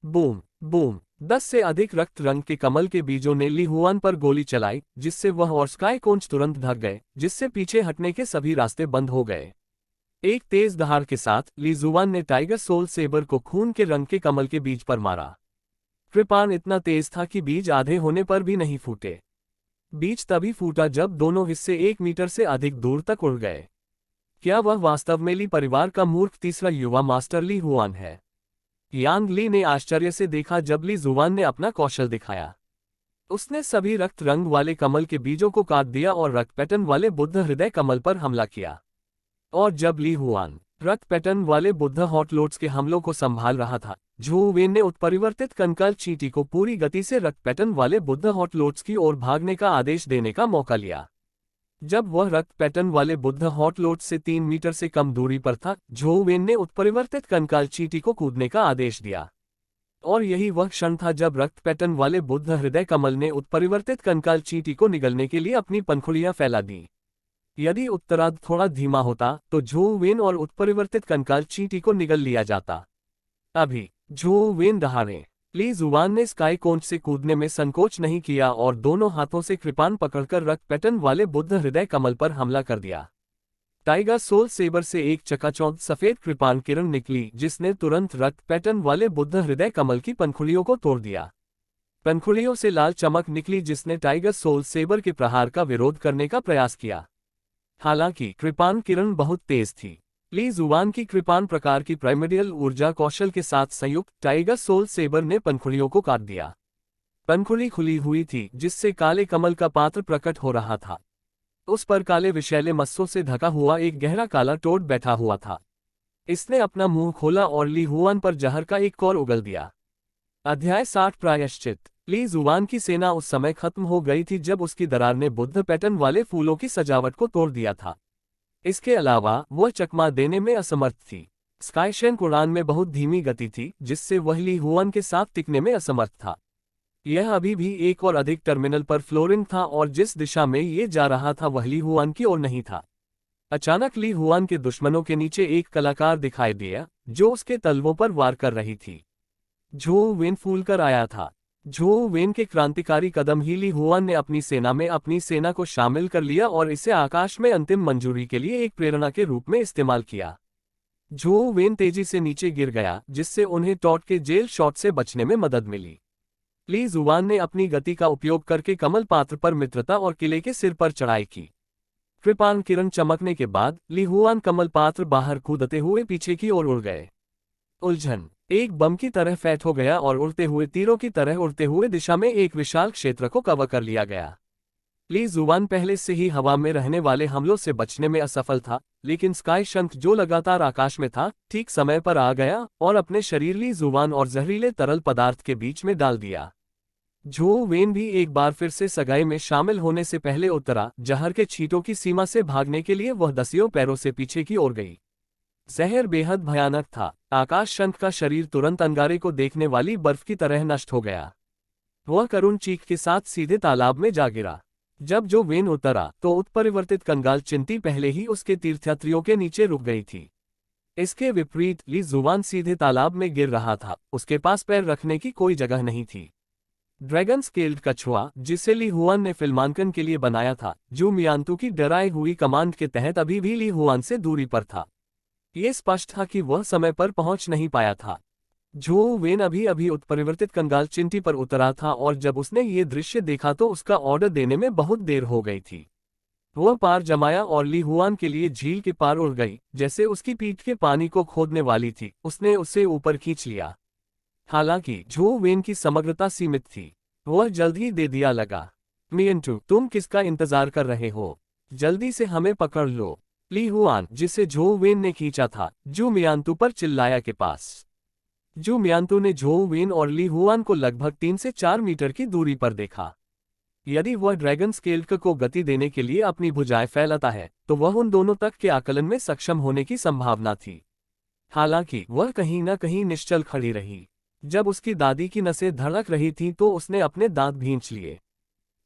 Speaker 1: बूम बूम, 10 से अधिक रक्त रंग के कमल के बीजों ने ली हुआन पर गोली चलाई, जिससे वह और स्काई कोंच तुरंत ढक गए, जिससे पीछे हटने के सभी रास्ते बंद हो गए। एक तेज दहाड़ के साथ ली जुवान ने टाइगर सोल सेबर को खून के रंग के कमल के बीज पर मारा। कृपाण इतना तेज था कि बीज आधे होने पर भी नहीं फूटे। बीज तभी फूटा जब दोनों हिस्से 1 मीटर से अधिक दूर तक उड़ गए। क्या वह वास्तव में ली परिवार का मूर्ख तीसरा युवा मास्टर ली हुआन है? यांग ली ने आश्चर्य से देखा जब ली जुवान ने अपना कौशल दिखाया। उसने सभी रक्त रंग वाले कमल के बीजों को काट दिया और रक्त पैटर्न वाले बुद्ध हृदय कमल पर हमला किया। और जब ली हुआन रक्त पैटर्न वाले बुद्ध हॉटलोट्स के हमलों को संभाल रहा था, झो वेन ने उत्परिवर्तित कंकाल चींटी को पूरी गति से रक्त पैटर्न वाले बुद्ध हॉटलोट्स की ओर भागने का आदेश देने का मौका लिया। जब वह रक्त पैटर्न वाले बुद्ध हॉटलोट्स से 3 मीटर से कम दूरी पर था, झो वेन ने उत्परिवर्तित कंकाल चींटी को कूदने का आदेश दिया। और यही वह क्षण था जब रक्त पैटर्न वाले बुद्ध हृदय कमल ने उत्परिवर्तित कंकाल चींटी को निगलने के लिए अपनी पंखुड़ियां फैला दी। यदि उत्तरार्ध थोड़ा धीमा होता तो झो वेन और उत्परिवर्तित कंकाल चींटी को निगल लिया जाता। अभी झो वेन दहाड़े। ली जुवान ने स्काई कोंच से कूदने में संकोच नहीं किया और दोनों हाथों से कृपाण पकड़कर रक्त पैटर्न वाले बुद्ध हृदय कमल पर हमला कर दिया। टाइगर सोल सेबर से एक चकाचौंध सफेद कृपाण किरण निकली, जिसने तुरंत रक्त पैटर्न वाले बुद्ध हृदय कमल की पंखुड़ियों को तोड़ दिया। पंखुड़ियों से लाल चमक निकली जिसने टाइगर सोल सेबर के प्रहार का विरोध करने का प्रयास किया। हालांकि कृपाण किरण बहुत तेज थी। ली जुवान की कृपाण प्रकार की प्राइमरियल ऊर्जा कौशल के साथ संयुक्त टाइगर सोल सेबर ने पंखुड़ियों को काट दिया। पंखुड़ी खुली हुई थी जिससे काले कमल का पात्र प्रकट हो रहा था। उस पर काले विषैले मस्सों से ढका हुआ एक गहरा काला टोड बैठा हुआ था। इसने अपना मुंह खोला और ली हुआन पर जहर का एक कौर उगल दिया। अध्याय 60 प्रायश्चित। ली जुवान की सेना उस समय खत्म हो गई थी जब उसकी दरार ने बुद्ध पैटर्न वाले फूलों की सजावट को तोड़ दिया था। इसके अलावा वह चकमा देने में असमर्थ थी। स्काईशैंक उड़ान में बहुत धीमी गति थी जिससे वह ली हुआन के साथ टिकने में असमर्थ था। यह अभी भी एक और अधिक टर्मिनल पर फ्लोरिंग था और जिस दिशा में ये जा रहा था वह ली हुआन की ओर नहीं था। अचानक ली हुआन के दुश्मनों के नीचे एक कलाकार दिखाई दिया जो उसके तलवों पर वार कर रही थी। झो वेन फूल कर आया था। झो वेन के क्रांतिकारी कदम ही ली हुआन ने अपनी सेना में अपनी सेना को शामिल कर लिया और इसे आकाश में अंतिम मंजूरी के लिए एक प्रेरणा के रूप में इस्तेमाल किया। झो वेन तेजी से नीचे गिर गया जिससे उन्हें टॉट के जेल शॉट से बचने में मदद मिली। ली जुवान ने अपनी गति का उपयोग करके कमल पात्र पर मित्रता और किले के सिर पर चढ़ाई की। कृपाण किरण चमकने के बाद ली हुआन कमल पात्र बाहर कूदते हुए पीछे की ओर उड़ गए। उलझन एक बम की तरह फैट हो गया और उड़ते हुए तीरों की तरह उड़ते हुए दिशा में एक विशाल क्षेत्र को कवर कर लिया गया। ली जुवान पहले से ही हवा में रहने वाले हमलों से बचने में असफल था, लेकिन स्काई शंख जो लगातार आकाश में था ठीक समय पर आ गया और अपने शरीर ली जुवान और जहरीले तरल पदार्थ के बीच में डाल दिया। झो वेन भी एक बार फिर से सगाई में शामिल होने से पहले उतरा। जहर के छींटों की सीमा से भागने के लिए वह दसियों पैरों से पीछे की ओर गई। जहर बेहद भयानक था। आकाश शंख का शरीर तुरंत अंगारे को देखने वाली बर्फ की तरह नष्ट हो गया। वह करुण चीख के साथ सीधे तालाब में जा गिरा। जब जो वेन उतरा तो उत्परिवर्तित कंगाल चिंटी पहले ही उसके तीर्थयात्रियों के नीचे रुक गई थी। इसके विपरीत ली जुवान सीधे तालाब में गिर रहा था। उसके पास पैर रखने की कोई जगह नहीं थी। ड्रैगन स्केल्ड कछुआ, जिसे ली हुआन ने फिल्मांकन के लिए बनाया था, जू मियांतू की डराई हुई कमांड के तहत अभी भी ली हुआन से दूरी पर था। ये स्पष्ट था कि वह समय पर पहुंच नहीं पाया था। झो वेन अभी अभी उत्परिवर्तित कंगाल चिंटी पर उतरा था और जब उसने ये दृश्य देखा तो उसका ऑर्डर देने में बहुत देर हो गई थी। वह पार जमाया और ली हुआन के लिए झील के पार उड़ गई, जैसे उसकी पीठ के पानी को खोदने वाली थी। उसने उसे ऊपर खींच लिया। हालांकि झो वेन की समग्रता सीमित थी। वह जल्द ही दे दिया लगा। मियंटू, तुम किसका इंतजार कर रहे हो? जल्दी से हमें पकड़ लो। ली हुआन, जिसे झो वेन ने खींचा था, जू मियांतू पर चिल्लाया के पास। जू मियांतू ने झो वेन और ली हुआन को लगभग 3 से 4 मीटर की दूरी पर देखा। यदि वह ड्रैगन स्केल्ड को गति देने के लिए अपनी भुजाएं फैलाता है, तो वह उन दोनों तक के आकलन में सक्षम होने की संभावना थी। हालांकि वह कहीं न कहीं निश्चल खड़ी रही। जब उसकी दादी की नसें धड़क रही थीं तो उसने अपने दांत भींच लिए।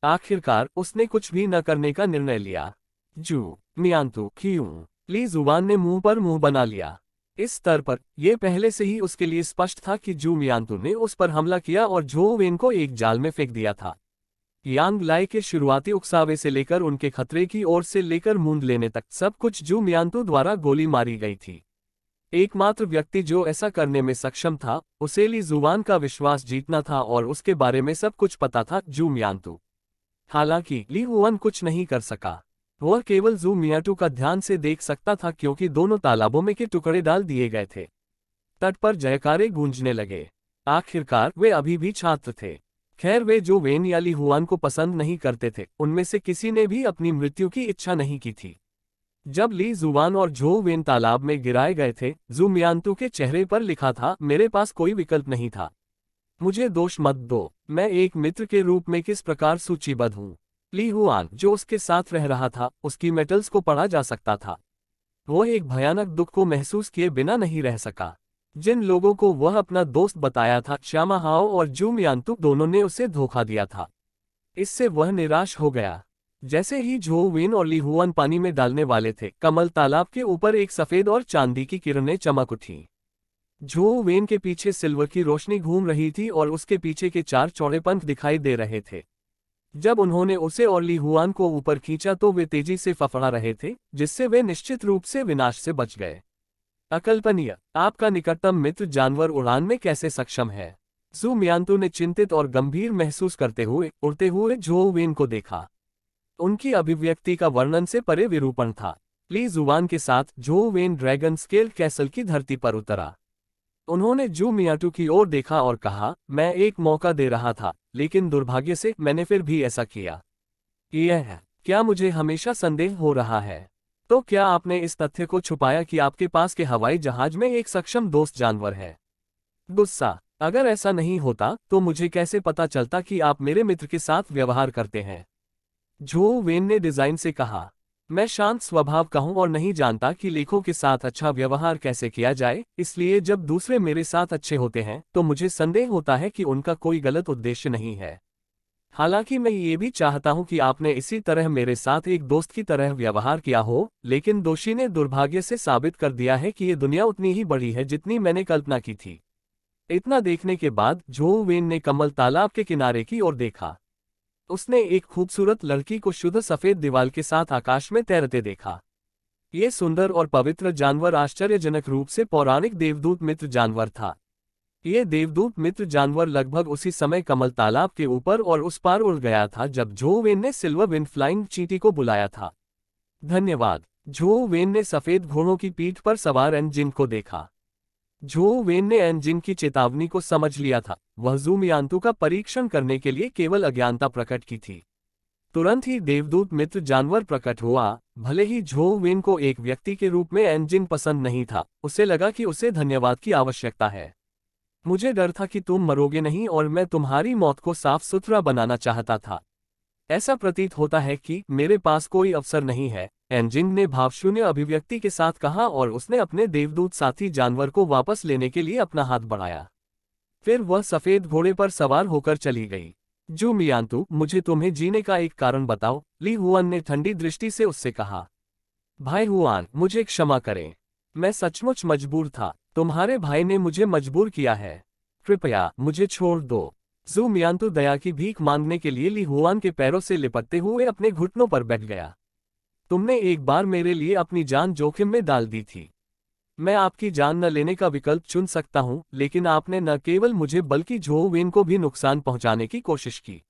Speaker 1: आखिरकार उसने कुछ भी न करने का निर्णय लिया। जू मियांतू, क्यों? ली जुबान ने मुंह पर मुंह बना लिया। इस स्तर पर यह पहले से ही उसके लिए स्पष्ट था कि जू मियांतू ने उस पर हमला किया और झो वेन को एक जाल में फेंक दिया था। यांग लाई के शुरुआती उकसावे से लेकर उनके खतरे की ओर से लेकर मूंद लेने तक सब कुछ जू मियांतू द्वारा गोली मारी गई थी। एकमात्र व्यक्ति जो ऐसा करने में सक्षम था, उसे ली जुबान का विश्वास जीतना था और उसके बारे में सब कुछ पता था, जू मियांतू। हालांकि ली हुआन कुछ नहीं कर सका। वह केवल जू मियांतू का ध्यान से देख सकता था क्योंकि दोनों तालाबों में के टुकड़े डाल दिए गए थे। तट पर जयकारे गूंजने लगे। आखिरकार वे अभी भी छात्र थे। खैर, वे जो वेन या ली हुआन को पसंद नहीं करते थे, उनमें से किसी ने भी अपनी मृत्यु की इच्छा नहीं की थी। जब ली जुबान और झो वेन तालाब में गिराए गए थे, जू मियांतू के चेहरे पर लिखा था, मेरे पास कोई विकल्प नहीं था। मुझे दोष मत दो, मैं एक मित्र के रूप में किस प्रकार सूचीबद्ध हूँ। ली हुआन, जो उसके साथ रह रहा था, उसकी मेटल्स को पढ़ा जा सकता था। वह एक भयानक दुख को महसूस किए बिना नहीं रह सका। जिन लोगों को वह अपना दोस्त बताया था, श्यामा हाओ और जू मियांतू, दोनों ने उसे धोखा दिया था। इससे वह निराश हो गया। जैसे ही झो वेन और ली हुआन पानी में डालने वाले थे, कमल तालाब के ऊपर एक सफेद और चांदी की किरणें चमक उठी। झो वेन के पीछे सिल्वर की रोशनी घूम रही थी और उसके पीछे के 4 चौड़े पंख दिखाई दे रहे थे। जब उन्होंने उसे और ली हुआन को ऊपर खींचा तो वे तेजी से फफड़ा रहे थे, जिससे वे निश्चित रूप से विनाश से बच गए। अकल्पनीय, आपका निकटतम मित्र जानवर उड़ान में कैसे सक्षम है? जू मियांतू ने चिंतित और गंभीर महसूस करते हुए उड़ते हुए झो वेन को देखा। उनकी अभिव्यक्ति का वर्णन से परे विरूपण था। ली जुबान के साथ झो वेन ड्रैगन स्केल्ड कैसल की धरती पर उतरा। उन्होंने जू मियांतू की ओर देखा और कहा, मैं एक मौका दे रहा था, लेकिन दुर्भाग्य से मैंने फिर भी ऐसा किया। यह है, क्या मुझे हमेशा संदेह हो रहा है? तो क्या आपने इस तथ्य को छुपाया कि आपके पास के हवाई जहाज में एक सक्षम दोस्त जानवर है? गुस्सा, अगर ऐसा नहीं होता तो मुझे कैसे पता चलता कि आप मेरे मित्र के साथ व्यवहार करते हैं? झो वेन ने डिजाइन से कहा, मैं शांत स्वभाव का हूं और नहीं जानता कि लेखों के साथ अच्छा व्यवहार कैसे किया जाए, इसलिए जब दूसरे मेरे साथ अच्छे होते हैं तो मुझे संदेह होता है कि उनका कोई गलत उद्देश्य नहीं है। हालांकि मैं ये भी चाहता हूं कि आपने इसी तरह मेरे साथ एक दोस्त की तरह व्यवहार किया हो, लेकिन दोषी ने दुर्भाग्य से साबित कर दिया है कि ये दुनिया उतनी ही बड़ी है जितनी मैंने कल्पना की थी। इतना देखने के बाद झो वेन ने कमल तालाब के किनारे की ओर देखा। उसने एक खूबसूरत लड़की को शुद्ध सफेद दीवार के साथ आकाश में तैरते देखा। ये सुंदर और पवित्र जानवर आश्चर्यजनक रूप से पौराणिक देवदूत मित्र जानवर था। ये देवदूत मित्र जानवर लगभग उसी समय कमल तालाब के ऊपर और उस पार उड़ गया था जब झो वेन ने सिल्वर विन फ्लाइंग चींटी को बुलाया था। धन्यवाद। झो वेन ने सफेद घोड़ों की पीठ पर सवार एंजिन को देखा। झो वेन ने एंजिन की चेतावनी को समझ लिया था। वह जू मियांतू का परीक्षण करने के लिए केवल अज्ञानता प्रकट की थी। तुरंत ही देवदूत मित्र जानवर प्रकट हुआ। भले ही झो वेन को एक व्यक्ति के रूप में एंजिन पसंद नहीं था, उसे लगा कि उसे धन्यवाद की आवश्यकता है। मुझे डर था कि तुम मरोगे नहीं और मैं तुम्हारी मौत को साफ सुथरा बनाना चाहता था। ऐसा प्रतीत होता है कि मेरे पास कोई अवसर नहीं है, एंजिन ने भावशून्य अभिव्यक्ति के साथ कहा और उसने अपने देवदूत साथी जानवर को वापस लेने के लिए अपना हाथ बढ़ाया। फिर वह सफेद घोड़े पर सवार होकर चली गई। जू मियांतू, मुझे तुम्हें जीने का एक कारण बताओ, ली हुआन ने ठंडी दृष्टि से उससे कहा। भाई हुआन, मुझे क्षमा करें, मैं सचमुच मजबूर था। तुम्हारे भाई ने मुझे मजबूर किया है। कृपया मुझे छोड़ दो। जू मियांतु दया की भीख मांगने के लिए ली हुआन के पैरों से लिपटते हुए अपने घुटनों पर बैठ गया। तुमने एक बार मेरे लिए अपनी जान जोखिम में डाल दी थी। मैं आपकी जान न लेने का विकल्प चुन सकता हूं, लेकिन आपने न केवल मुझे बल्कि झो वेन को भी नुकसान पहुंचाने की कोशिश की।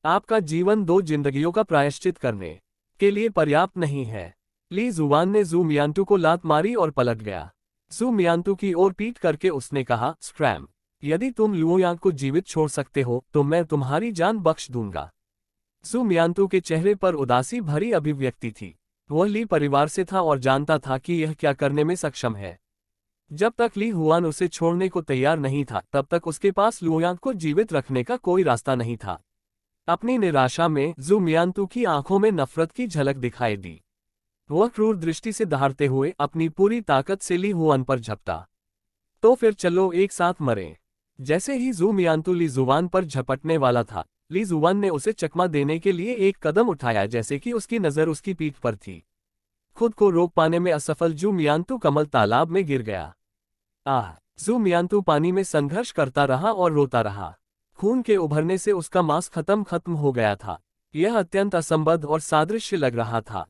Speaker 1: आपका जीवन 2 जिंदगियों का प्रायश्चित करने के लिए पर्याप्त नहीं है। ली जुआन ने जू मियांतु को लात मारी और पलट गया। जू मियांतु की ओर पीट करके उसने कहा, स्क्रैम, यदि तुम लुओयांग को जीवित छोड़ सकते हो तो मैं तुम्हारी जान बख्श दूंगा। जू मियांतु के चेहरे पर उदासी भरी अभिव्यक्ति थी। वह ली परिवार से था और जानता था कि यह क्या करने में सक्षम है। जब तक ली हुआन उसे छोड़ने को तैयार नहीं था, तब तक उसके पास लुओयांग को जीवित रखने का कोई रास्ता नहीं था। अपनी निराशा में जू मियांतु की आंखों में नफरत की झलक दिखाई दी। वह क्रूर दृष्टि से दहाड़ते हुए अपनी पूरी ताकत से ली हुआन पर झपटा। तो फिर चलो एक साथ मरें। जैसे ही जू मियांतु ली जुबान पर झपटने वाला था, ली जुआन ने उसे चकमा देने के लिए एक कदम उठाया, जैसे कि उसकी नजर उसकी पीठ पर थी। खुद को रोक पाने में असफल जू मियांतु कमल तालाब में गिर गया। जू मियांतु पानी में संघर्ष करता रहा और रोता रहा। खून के उभरने से उसका मांस खत्म हो गया था। यह अत्यंत असंबद्ध और सादृश्य लग रहा था।